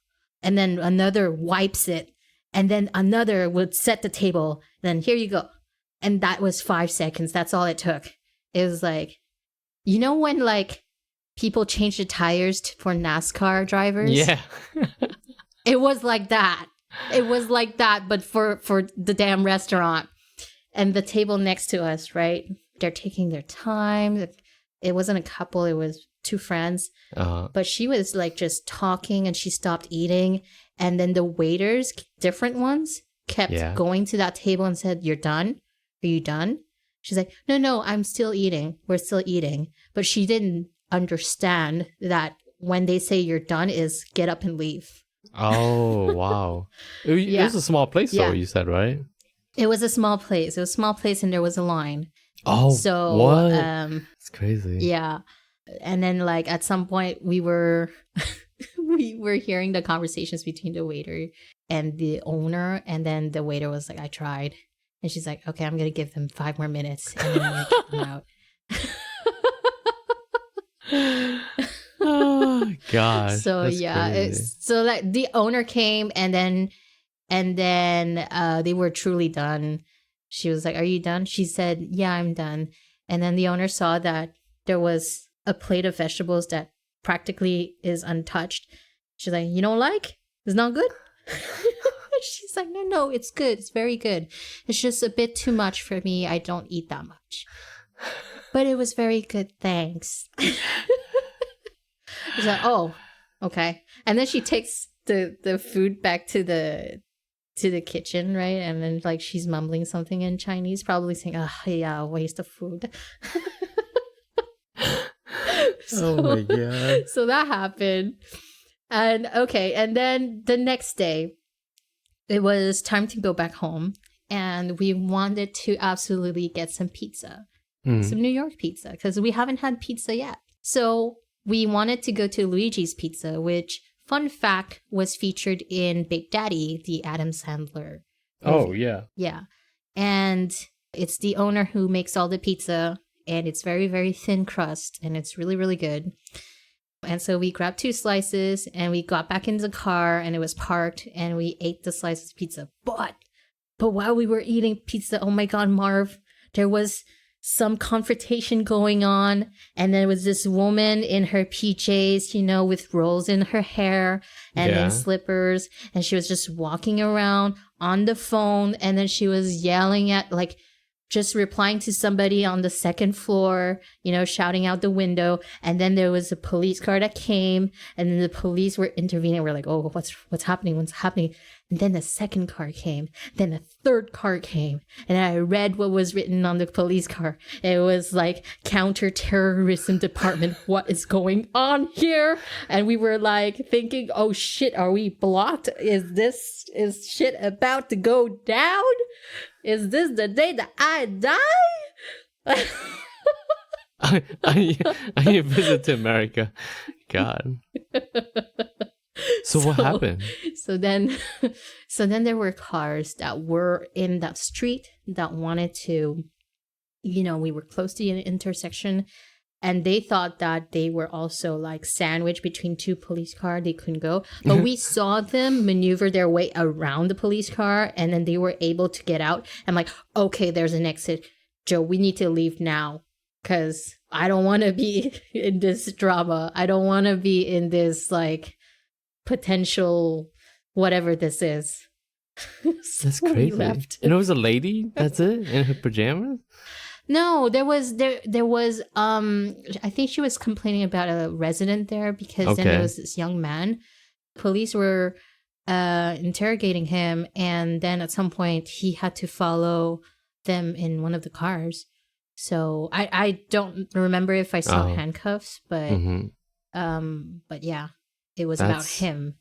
and then another wipes it, and then another would set the table. Then here you go. And that was 5 seconds. That's all it took. It was like, you know when like people change the tires for NASCAR drivers? Yeah. It was like that. It was like that, but for the damn restaurant. And the table next to us, right? They're taking their time. It wasn't a couple. It was 2 friends. But she was like just talking and she stopped eating. And then the waiters, different ones, kept going to that table and said, "You're done? Are you done?" She's like, no, I'm still eating. We're still eating. But she didn't understand that when they say you're done is get up and leave. Oh, wow. It was a small place though, you said, right? It was a small place. It was a small place and there was a line. Oh, so, what? It's crazy. Yeah. And then like at some point we were we were hearing the conversations between the waiter and the owner. And then the waiter was like, "I tried." And she's like, "Okay, I'm going to give them 5 more minutes and then I'm going to kick them out." Oh gosh. So so like the owner came and then they were truly done. She was like, "Are you done?" She said, "Yeah, I'm done." And then the owner saw that there was a plate of vegetables that practically is untouched. She's like, "You don't like? It's not good?" She's like, no, it's good. It's very good. It's just a bit too much for me. I don't eat that much. But it was very good. Thanks. She's like, "Oh, okay." And then she takes the food back to the kitchen, right? And then like she's mumbling something in Chinese, probably saying, "Oh yeah, waste of food." Oh my god. So that happened. And okay, and then the next day it was time to go back home and we wanted to absolutely get some pizza. Some New York pizza, because we haven't had pizza yet. So we wanted to go to Luigi's Pizza, which, fun fact, was featured in Big Daddy, the Adam Sandler movie. Oh, yeah. Yeah. And it's the owner who makes all the pizza, and it's very, very thin crust, and it's really, really good. And so we grabbed 2 slices, and we got back in the car, and it was parked, and we ate the slices of pizza. But while we were eating pizza, oh my God, Marv, there was some confrontation going on, and there was this woman in her PJs, you know, with rolls in her hair and then slippers, and she was just walking around on the phone, and then she was yelling at, like, just replying to somebody on the 2nd floor, you know, shouting out the window. And then there was a police car that came, and then the police were intervening. We're like, "Oh, what's happening? What's happening?" And then the 2nd car came. Then the 3rd car came. And I read what was written on the police car. It was like, "Counter-terrorism department. What is going on here?" And we were like thinking, "Oh shit, are we blocked? Is shit about to go down? Is this the day that I die?" I visit to America. God. So what happened? So then there were cars that were in that street that wanted to, you know, we were close to an intersection, and they thought that they were also like sandwiched between 2 police cars. They couldn't go. But we saw them maneuver their way around the police car, and then they were able to get out. I'm like, "Okay, there's an exit. Joe, we need to leave now, because I don't want to be in this drama. I don't want to be in this like potential whatever this is." So that's crazy. We left. And it was a lady, that's it, in her pajamas? No, there was I think she was complaining about a resident there, because then there was this young man. Police were interrogating him, and then at some point he had to follow them in one of the cars. So I don't remember if I saw handcuffs, but yeah, it was about him.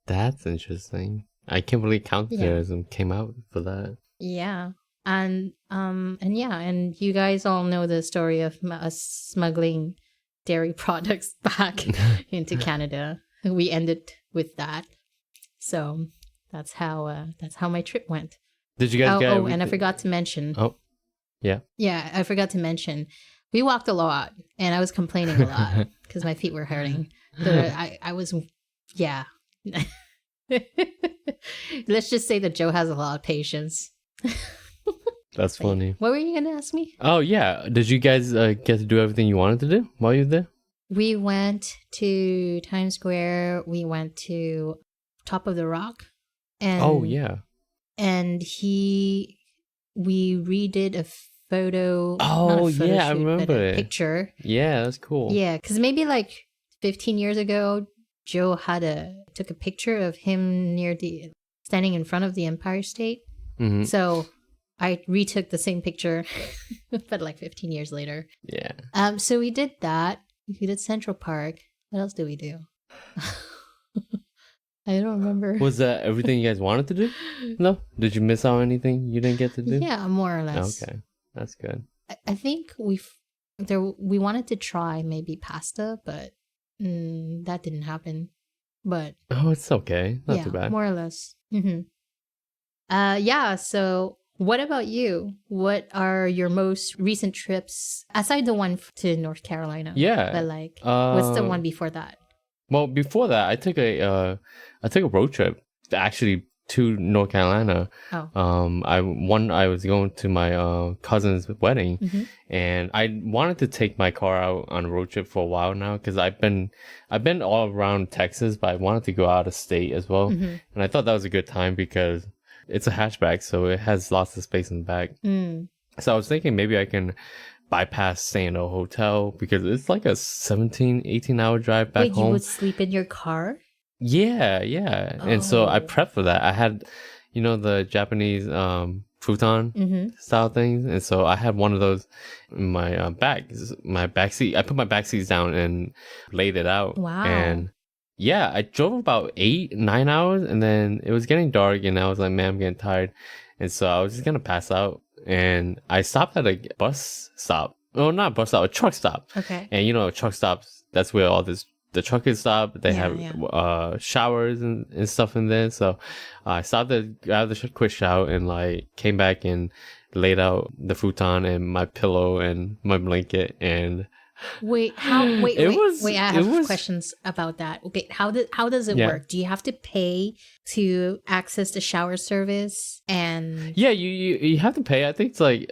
That's interesting. I can't believe counterterrorism came out for that. Yeah. And you guys all know the story of us smuggling dairy products back into Canada. We ended with that. So that's how my trip went. Did you guys get everything? And I forgot to mention. Oh, yeah. Yeah, I forgot to mention. We walked a lot, and I was complaining a lot because my feet were hurting. But I was, yeah. Let's just say that Joe has a lot of patience. That's funny. What were you going to ask me? Oh, yeah. Did you guys get to do everything you wanted to do while you were there? We went to Times Square. We went to Top of the Rock. And, oh, yeah. And we redid a photo. Oh, not a photo yeah, shoot, I remember but a it. picture. Yeah, that's cool. Yeah, because maybe like 15 years ago, Joe took a picture of him standing in front of the Empire State. Mm-hmm. So I retook the same picture, but like 15 years later. Yeah. So we did that. We did Central Park. What else did we do? I don't remember. Was that everything you guys wanted to do? No? Did you miss out on anything you didn't get to do? Yeah, more or less. Okay, that's good. I think we wanted to try maybe pasta, but that didn't happen. But oh, it's okay. Not too bad. More or less. Mm-hmm. Yeah. So, what about you? What are your most recent trips aside the one to North Carolina? Yeah. But like, what's the one before that? Well, before that, I took a road trip actually to North Carolina. Oh. I was going to my cousin's wedding, mm-hmm. and I wanted to take my car out on a road trip for a while now because I've been all around Texas, but I wanted to go out of state as well, mm-hmm. and I thought that was a good time because it's a hatchback, so it has lots of space in the back. Mm. So I was thinking maybe I can bypass staying in a hotel because it's like a 17-18 hour drive back home. Wait, you would sleep in your car? Yeah. Oh. And so I prepped for that. I had, the Japanese futon mm-hmm. style things. And so I had one of those in my back seat. I put my back seats down and laid it out. Wow. And yeah, I drove about 8-9 hours and then it was getting dark and I was like, man, I'm getting tired. And so I was just going to pass out. And I stopped at a bus stop. Oh, not a bus stop, a truck stop. Okay. And truck stops, that's where all the truckers stop. They have showers and stuff in there. So I stopped to grab the quick shower and like came back and laid out the futon and my pillow and my blanket and Wait, I have questions about that. Okay, how does it work? Do you have to pay to access the shower service? And yeah, you have to pay. I think it's like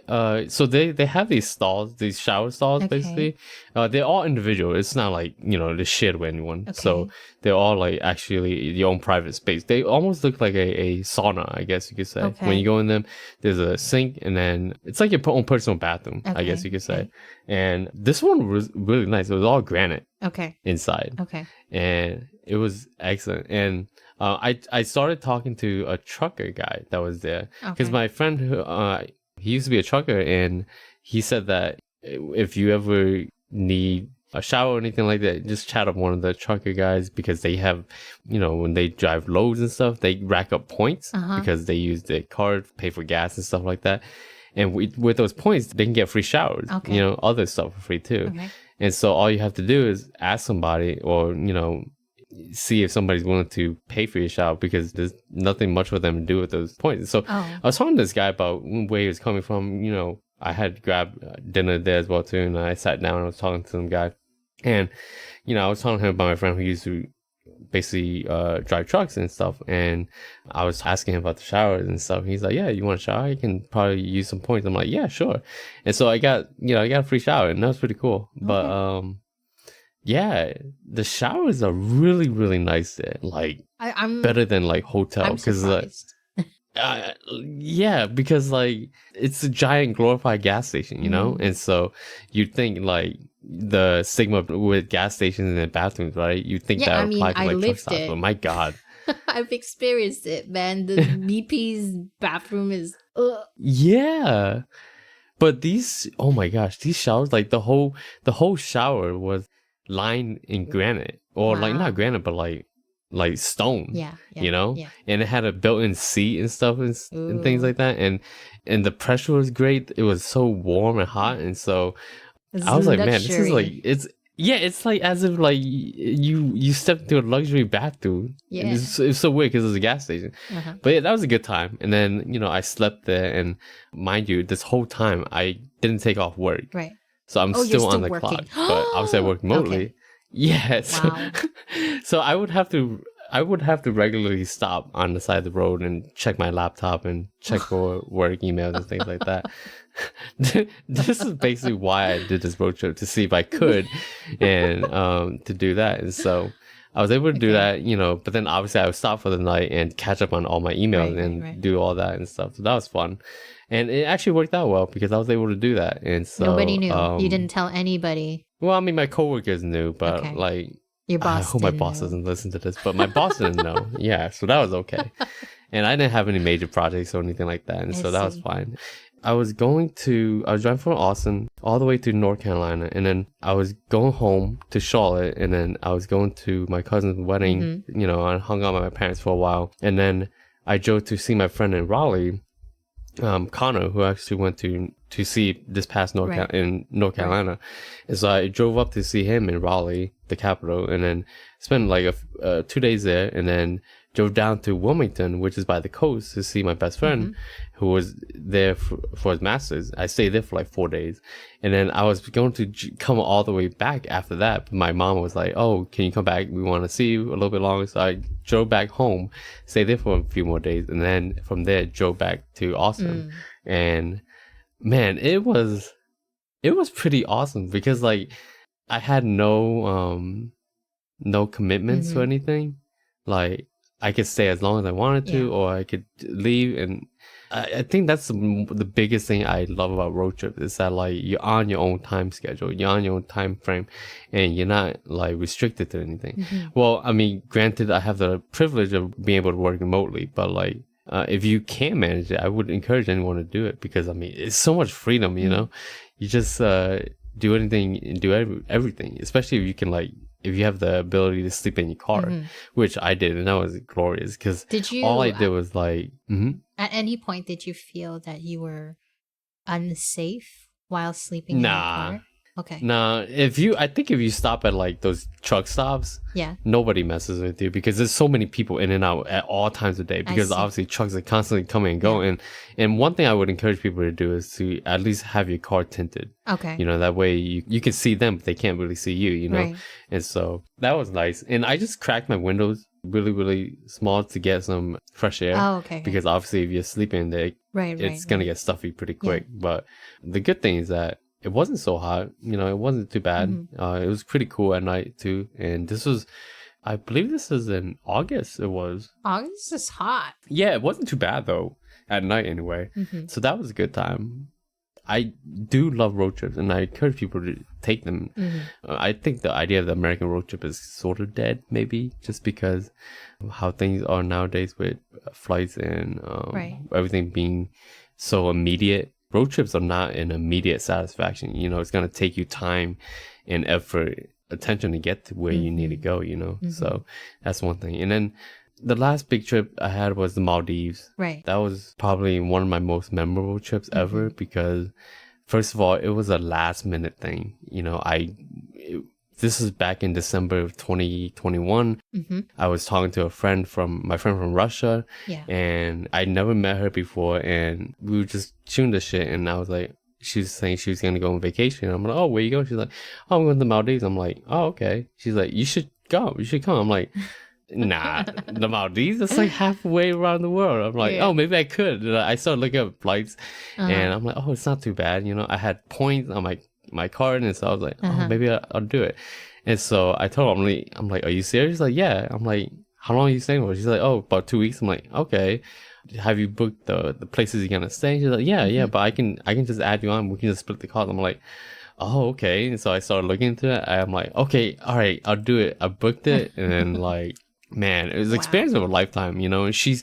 so they have these stalls, these shower stalls, okay. Basically. They're all individual. It's not like they share with anyone. Okay. So they're all like actually your own private space. They almost look like a sauna, I guess you could say. Okay. When you go in them, there's a sink and then it's like your own personal bathroom, okay. I guess you could say. Okay. And this one was really nice. It was all granite. Okay. Inside. Okay. And it was excellent. And I started talking to a trucker guy that was there because my friend he used to be a trucker and he said that if you ever need a shower or anything like that, just chat up one of the trucker guys because they have, when they drive loads and stuff, they rack up points because they use their card, pay for gas and stuff like that. And with those points, they can get free showers, other stuff for free too. Okay. And so all you have to do is ask somebody or, see if somebody's willing to pay for your shower because there's nothing much for them to do with those points. So I was talking to this guy about where he was coming from. I had grabbed dinner there as well too. And I sat down and I was talking to some guy. And, I was telling him about my friend who used to basically drive trucks and stuff, and I was asking him about the showers and stuff. He's like, yeah, you want a shower? You can probably use some points. I'm like, yeah, sure. And so I got a free shower, and that was pretty cool. Okay. But yeah, the showers are really, really nice there. Like I'm better than like hotel because yeah, because like it's a giant glorified gas station, and so you'd think like the stigma with gas stations and bathrooms, right? You think that would apply to like truck stops, but my God, I've experienced it, man. The BP's bathroom is yeah, but these, oh my gosh, these showers, like the whole shower was lined in granite or like not granite, but like stone, and it had a built-in seat and stuff and things like that, and the pressure was great. It was so warm and hot, and so I was like, man, this is like it's like as if like you stepped into a luxury bathroom. Yeah, it's so weird because it's a gas station. But yeah, that was a good time. And then I slept there, and mind you, this whole time I didn't take off work. Right. So I'm still on the clock, but obviously I work remotely. Okay. Yeah, so, so I would have to I would have to regularly stop on the side of the road and check my laptop and check for work emails and things like that. This is basically why I did this road trip, to see if I could, and to do that. And so I was able to do that, you know, but then obviously I would stop for the night and catch up on all my emails and do all that and stuff. So that was fun. And it actually worked out well because I was able to do that. And so nobody knew. You didn't tell anybody. Well, I mean, my coworkers knew, but like, your boss, I hope my boss doesn't listen to this, but my boss didn't know. Yeah, so that was okay. And I didn't have any major projects or anything like that. And so that was fine. I was driving from Austin all the way to North Carolina. And then I was going home to Charlotte. And then I was going to my cousin's wedding. You know, I hung out with my parents for a while. And then I drove to see my friend in Raleigh, Connor, who actually went to see this past in North Carolina. And so I drove up to see him in Raleigh, the capital, and then spent like 2 days there, and then drove down to Wilmington, which is by the coast, to see my best friend who was there for his master's. I stayed there for like 4 days, and then I was going to come all the way back after that, but my mom was like, oh, can you come back, we want to see you a little bit longer. So I drove back home, stayed there for a few more days, and then from there drove back to Austin. And man, it was pretty awesome because like I had no commitments to anything. Like I could stay as long as I wanted to, or I could leave. And I think that's the biggest thing I love about road trips, is that like you're on your own time schedule, you're on your own time frame, and you're not like restricted to anything. Well, I mean, granted, I have the privilege of being able to work remotely, but like if you can't manage it, I would encourage anyone to do it, because I mean, it's so much freedom, you know. You just do anything and do everything, especially if you can, like, if you have the ability to sleep in your car, which I did, and that was glorious, because all I did was like... At any point, did you feel that you were unsafe while sleeping in your car? Okay. Nah, I think if you stop at like those truck stops, nobody messes with you, because there's so many people in and out at all times of day, because obviously trucks are constantly coming and going. And one thing I would encourage people to do is to at least have your car tinted. Okay. You know, that way you can see them, but they can't really see you, you know? Right. And so that was nice. And I just cracked my windows really, really small to get some fresh air. Oh, okay. Because obviously if you're sleeping there, it's going to get stuffy pretty quick. Yeah. But the good thing is that it wasn't so hot, you know, it wasn't too bad. It was pretty cool at night too. And I believe this is in August. August is hot. Yeah, it wasn't too bad though, at night anyway. So that was a good time. I do love road trips, and I encourage people to take them. I think the idea of the American road trip is sort of dead, maybe, just because of how things are nowadays with flights and everything being so immediate. Road trips are not an immediate satisfaction. You know, it's going to take you time and effort, attention to get to where you need to go, you know? So that's one thing. And then the last big trip I had was the Maldives. Right. That was probably one of my most memorable trips ever, because first of all, it was a last minute thing. You know, this is back in December of 2021. I was talking to my friend from Russia, and I never met her before, and we were just shooting the shit, and I was like, she was saying she was going to go on vacation. I'm like, oh, where you going? She's like, oh, I'm going to the Maldives. I'm like, oh, okay. She's like, you should come. I'm like, nah, the Maldives, it's like halfway around the world. I'm like, oh, maybe I could. And I started looking up flights, and I'm like, oh, it's not too bad. You know, I had points on my card, and so I was like, oh, maybe I'll do it. And so I told her, I'm like, are you serious? She's like, yeah. I'm like, how long are you staying for? She's like, oh, about 2 weeks. I'm like, okay. Have you booked the places you're gonna stay? She's like, yeah, but I can just add you on. We can just split the cost. I'm like, oh, okay. And so I started looking into it. I'm like, okay, all right, I'll do it. I booked it, and then like, man, it was an experience of a lifetime, you know. And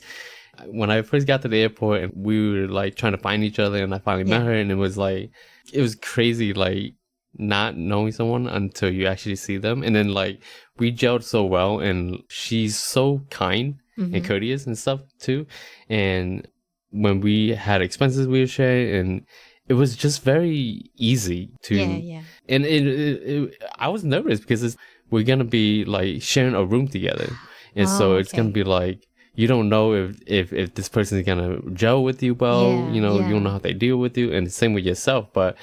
when I first got to the airport, and we were like trying to find each other, and I finally met her, and it was crazy, like not knowing someone until you actually see them. And then like we gelled so well, and she's so kind and courteous and stuff too. And when we had expenses we were sharing, and it was just very easy to and I was nervous because we're gonna be like sharing a room together, and so it's gonna be like, you don't know if this person is gonna gel with you well. You know, you don't know how they deal with you, and the same with yourself. But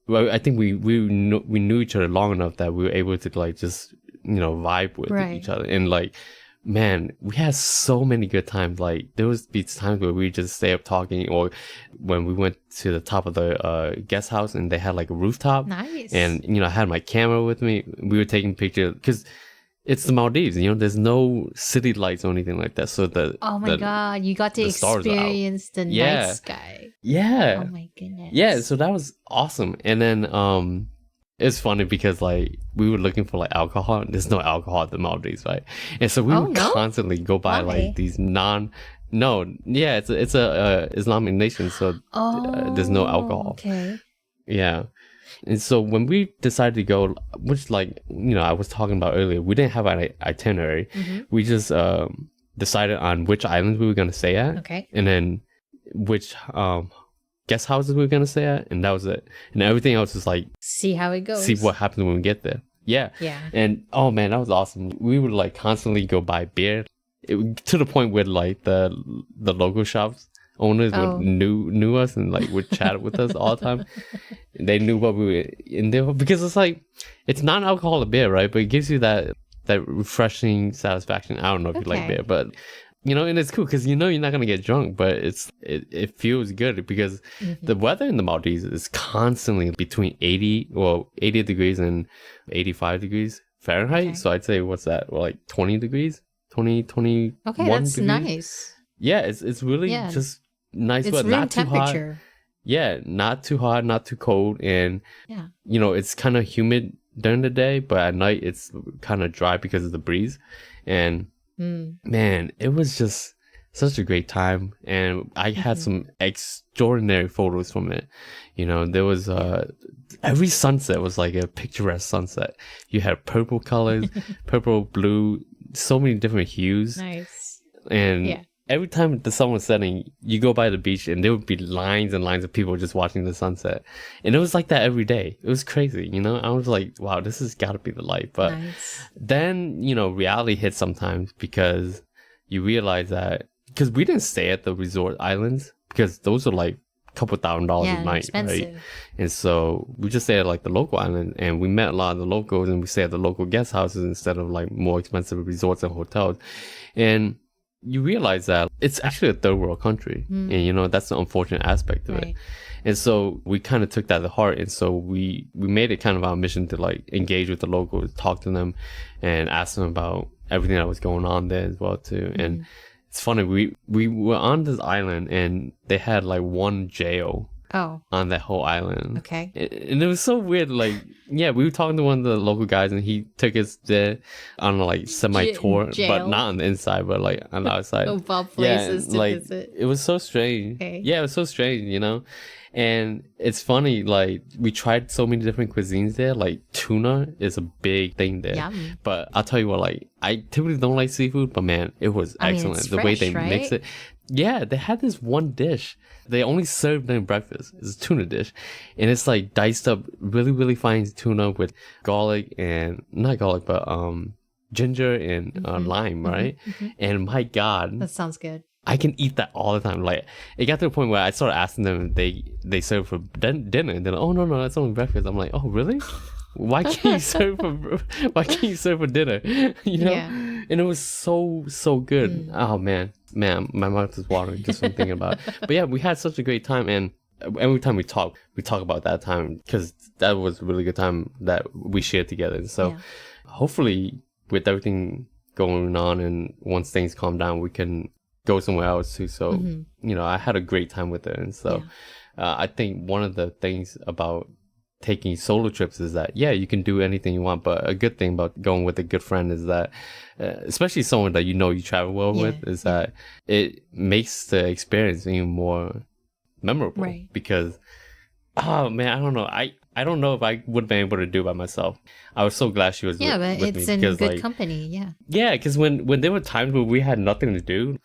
I think we knew each other long enough that we were able to like just, you know, vibe with each other. And like man, we had so many good times. Like there was these times where we just stay up talking, or when we went to the top of the guest house and they had like a rooftop. Nice. And I had my camera with me. We were taking pictures because it's the Maldives. There's no city lights or anything like that. So oh my god, you got to experience the night sky. Yeah. Oh my goodness. Yeah. So that was awesome. And then it's funny because like we were looking for like alcohol. There's no alcohol at the Maldives, right? And so we would constantly go by like these it's a Islamic nation, so there's no alcohol. Okay. Yeah. And so when we decided to go, which like I was talking about earlier, we didn't have an itinerary. We just decided on which islands we were going to stay at. Okay. And then which guest houses we were going to stay at, and that was it. And everything else is like see how it goes, see what happens when we get there. Yeah. And oh man, that was awesome. We would like constantly go buy beer, to the point where like the local shops owners would knew us and like would chat with us all the time. They knew what we were in there, because it's like it's non-alcoholic beer, right? But it gives you that refreshing satisfaction. I don't know if you like beer, but and it's cool because you're not gonna get drunk, but it feels good because the weather in the Maldives is constantly between 80 degrees and 85 degrees Fahrenheit. So I'd say what's that? Well, like 20 degrees, 21 that's degrees. Nice. Yeah, it's really just nice, it's but room not too temperature. hot. Yeah, not too hot, not too cold, and it's kind of humid during the day, but at night it's kind of dry because of the breeze. And man, it was just such a great time, and I had some extraordinary photos from it. There was every sunset was like a picturesque sunset. You had purple colors, purple, blue, so many different hues. Nice. And every time the sun was setting, you go by the beach and there would be lines and lines of people just watching the sunset. And it was like that every day. It was crazy, I was like, wow, this has got to be the life. But then, reality hits sometimes, because you realize that, because we didn't stay at the resort islands, because those are like a couple $1,000s a night, expensive. Right? And so we just stayed at like the local island, and we met a lot of the locals, and we stayed at the local guest houses instead of like more expensive resorts and hotels. And you realize that it's actually a third world country, and that's the unfortunate aspect of it. And so we kind of took that to heart, and so we made it kind of our mission to like engage with the locals, talk to them, and ask them about everything that was going on there as well too. And it's funny, we were on this island, and they had like one jail on that whole island. Okay. And it was so weird. Like, we were talking to one of the local guys, and he took us there on a like semi-tour, but not on the inside, but like on the outside. Places to like, visit. It was so strange. Okay. Yeah, it was so strange, And it's funny, like we tried so many different cuisines there. Like tuna is a big thing there. Yum. But I'll tell you what, like I typically don't like seafood, but man, it was excellent. It's the fresh, way they right? mix it. Yeah, they had this one dish. They only served during breakfast. It's a tuna dish. And it's like diced up really, really fine tuna with garlic and not garlic, but ginger and lime, right? And my God. That sounds good. I can eat that all the time. Like it got to a point where I started asking them if they serve for dinner, and then oh no, that's only breakfast. I'm like, oh really? Why can't you serve for dinner? And it was so good. Oh man, my mouth is watering just from thinking about it. But yeah, we had such a great time, and every time we talk about that time, because that was a really good time that we shared together. And so hopefully with everything going on, and once things calm down, we can go somewhere else too. So I had a great time with it. And so I think one of the things about taking solo trips is that you can do anything you want, but a good thing about going with a good friend is that especially someone that you travel well with, is that it makes the experience even more memorable. Right. Because oh man, I don't know, I don't know if I would have been able to do it by myself. I was so glad she was with me. It's in because, good company. Because when there were times where we had nothing to do,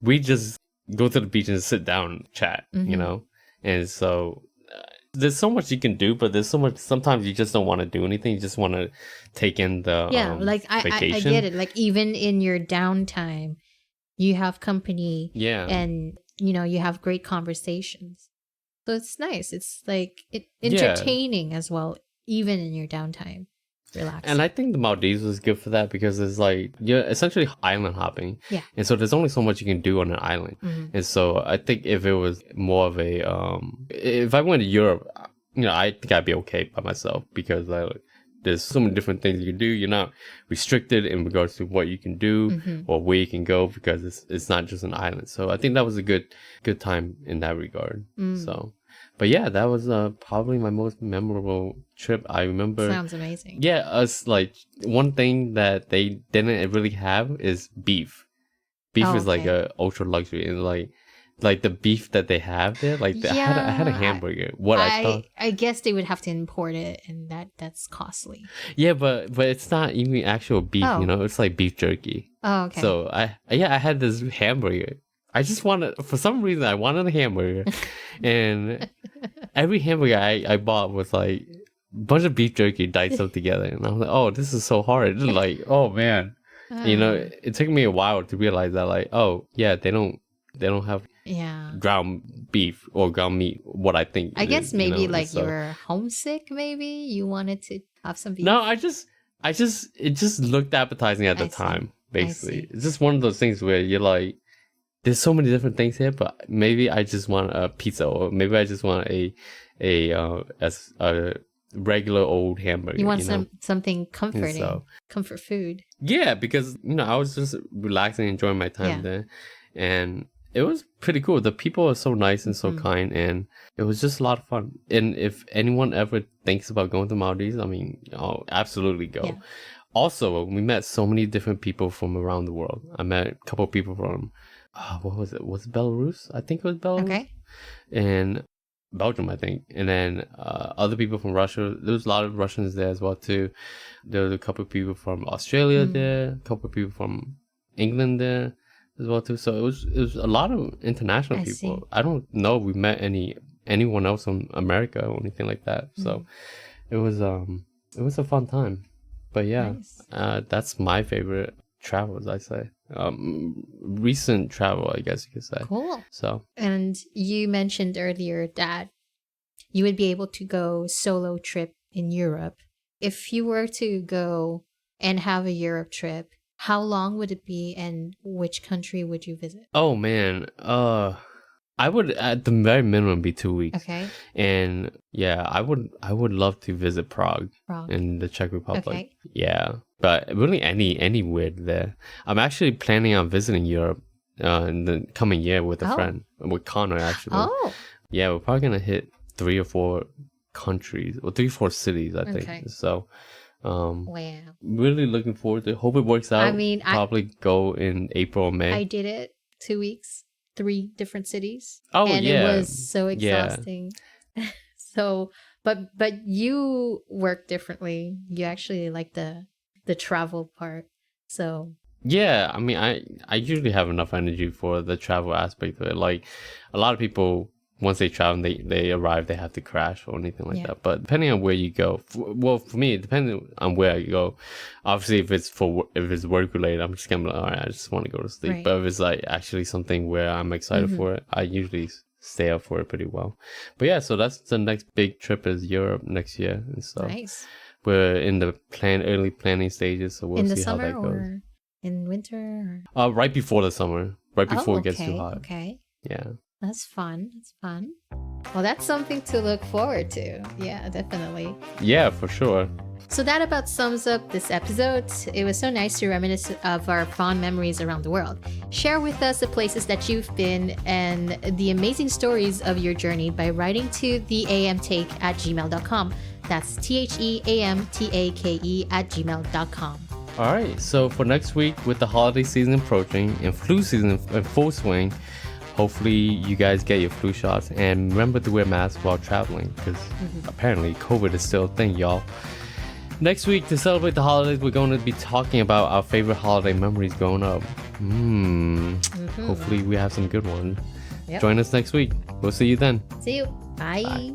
we just go to the beach and sit down and chat, and so there's so much you can do, but there's so much, sometimes you just don't want to do anything. You just want to take in the vacation. I get it. Like even in your downtime, you have company, and you have great conversations. So it's nice. It's like entertaining as well, even in your downtime. relax. And I think the Maldives was good for that because it's like you're essentially island hopping. Yeah. And so there's only so much you can do on an island. And so I think if it was more of a if I went to Europe, I think I'd be okay by myself because there's so many different things you can do. You're not restricted in regards to what you can do or where you can go because it's not just an island. So I think that was a good time in that regard. So, but yeah, that was probably my most memorable trip. I remember. Sounds amazing. Yeah, us like one thing that they didn't really have is beef. Beef is like a ultra luxury and like the beef that they have there, like I had a hamburger. I thought, I guess they would have to import it, and that's costly. Yeah, but it's not even actual beef. It's like beef jerky. Oh, okay. So I had this hamburger. I just wanted, for some reason, I wanted a hamburger, and every hamburger I bought was like a bunch of beef jerky diced up together, and I was like, oh, this is so hard. Like, oh man, it took me a while to realize that, like, oh yeah, they don't have ground beef or ground meat. What I think. I guess maybe you were homesick. Maybe you wanted to have some beef. No, it just looked appetizing at the time. Basically, it's just one of those things where you're like, there's so many different things here, but maybe I just want a pizza, or maybe I just want a regular old hamburger. You want something comforting, comfort food. Yeah, because I was just relaxing, enjoying my time there, and it was pretty cool. The people are so nice and so kind, and it was just a lot of fun. And if anyone ever thinks about going to Maldives, I mean, absolutely go. Yeah. Also, we met so many different people from around the world. I met a couple of people from, what was it? Was it Belarus? I think it was Belarus. Okay. And Belgium, I think. And then other people from Russia. There was a lot of Russians there as well, too. There was a couple of people from Australia there, a couple of people from England there as well, too. So it was a lot of international people. I don't know if we met anyone else from America or anything like that. So it was a fun time. But yeah, that's my favorite travel, as I say. Recent travel, I guess you could say. Cool. So, and you mentioned earlier that you would be able to go solo trip in Europe. If you were to go and have a Europe trip, how long would it be, and which country would you visit? Oh man, I would at the very minimum be 2 weeks. Okay. And yeah, I would love to visit Prague. In the Czech Republic. Okay. Yeah, but really anywhere there. I'm actually planning on visiting Europe in the coming year with a friend, with Connor actually. Oh. Yeah, we're probably gonna hit 3 or 4 countries or 3 or 4 cities, I think. Okay. So. Wow. Really looking forward to it. Hope it works out. I mean, probably go in April or May. I did it 2 weeks, 3 different cities. Oh, and it was so exhausting. Yeah. So, but you work differently. You actually like the travel part. So. Yeah, I mean, I usually have enough energy for the travel aspect of it. Like a lot of people, once they travel, they arrive, they have to crash or anything like that. But depending on where you go, for me, depending on where I go, obviously if it's work related, I'm just gonna be like, all right, I just want to go to sleep. Right. But if it's like actually something where I'm excited for it, I usually stay up for it pretty well. But yeah, so that's the next big trip is Europe next year, and so we're in the early planning stages. So we'll see how that goes. Or in winter? Right before the summer, right before it gets too hot. Okay. Yeah. That's fun. That's fun. Well, that's something to look forward to. Yeah, definitely. Yeah, for sure. So that about sums up this episode. It was so nice to reminisce of our fond memories around the world. Share with us the places that you've been and the amazing stories of your journey by writing to theamtake@gmail.com. That's theamtake@gmail.com. All right. So for next week, with the holiday season approaching and flu season in full swing, hopefully you guys get your flu shots and remember to wear masks while traveling because apparently COVID is still a thing, y'all. Next week, to celebrate the holidays, we're going to be talking about our favorite holiday memories growing up. Hopefully we have some good ones. Yep. Join us next week. We'll see you then. See you. Bye.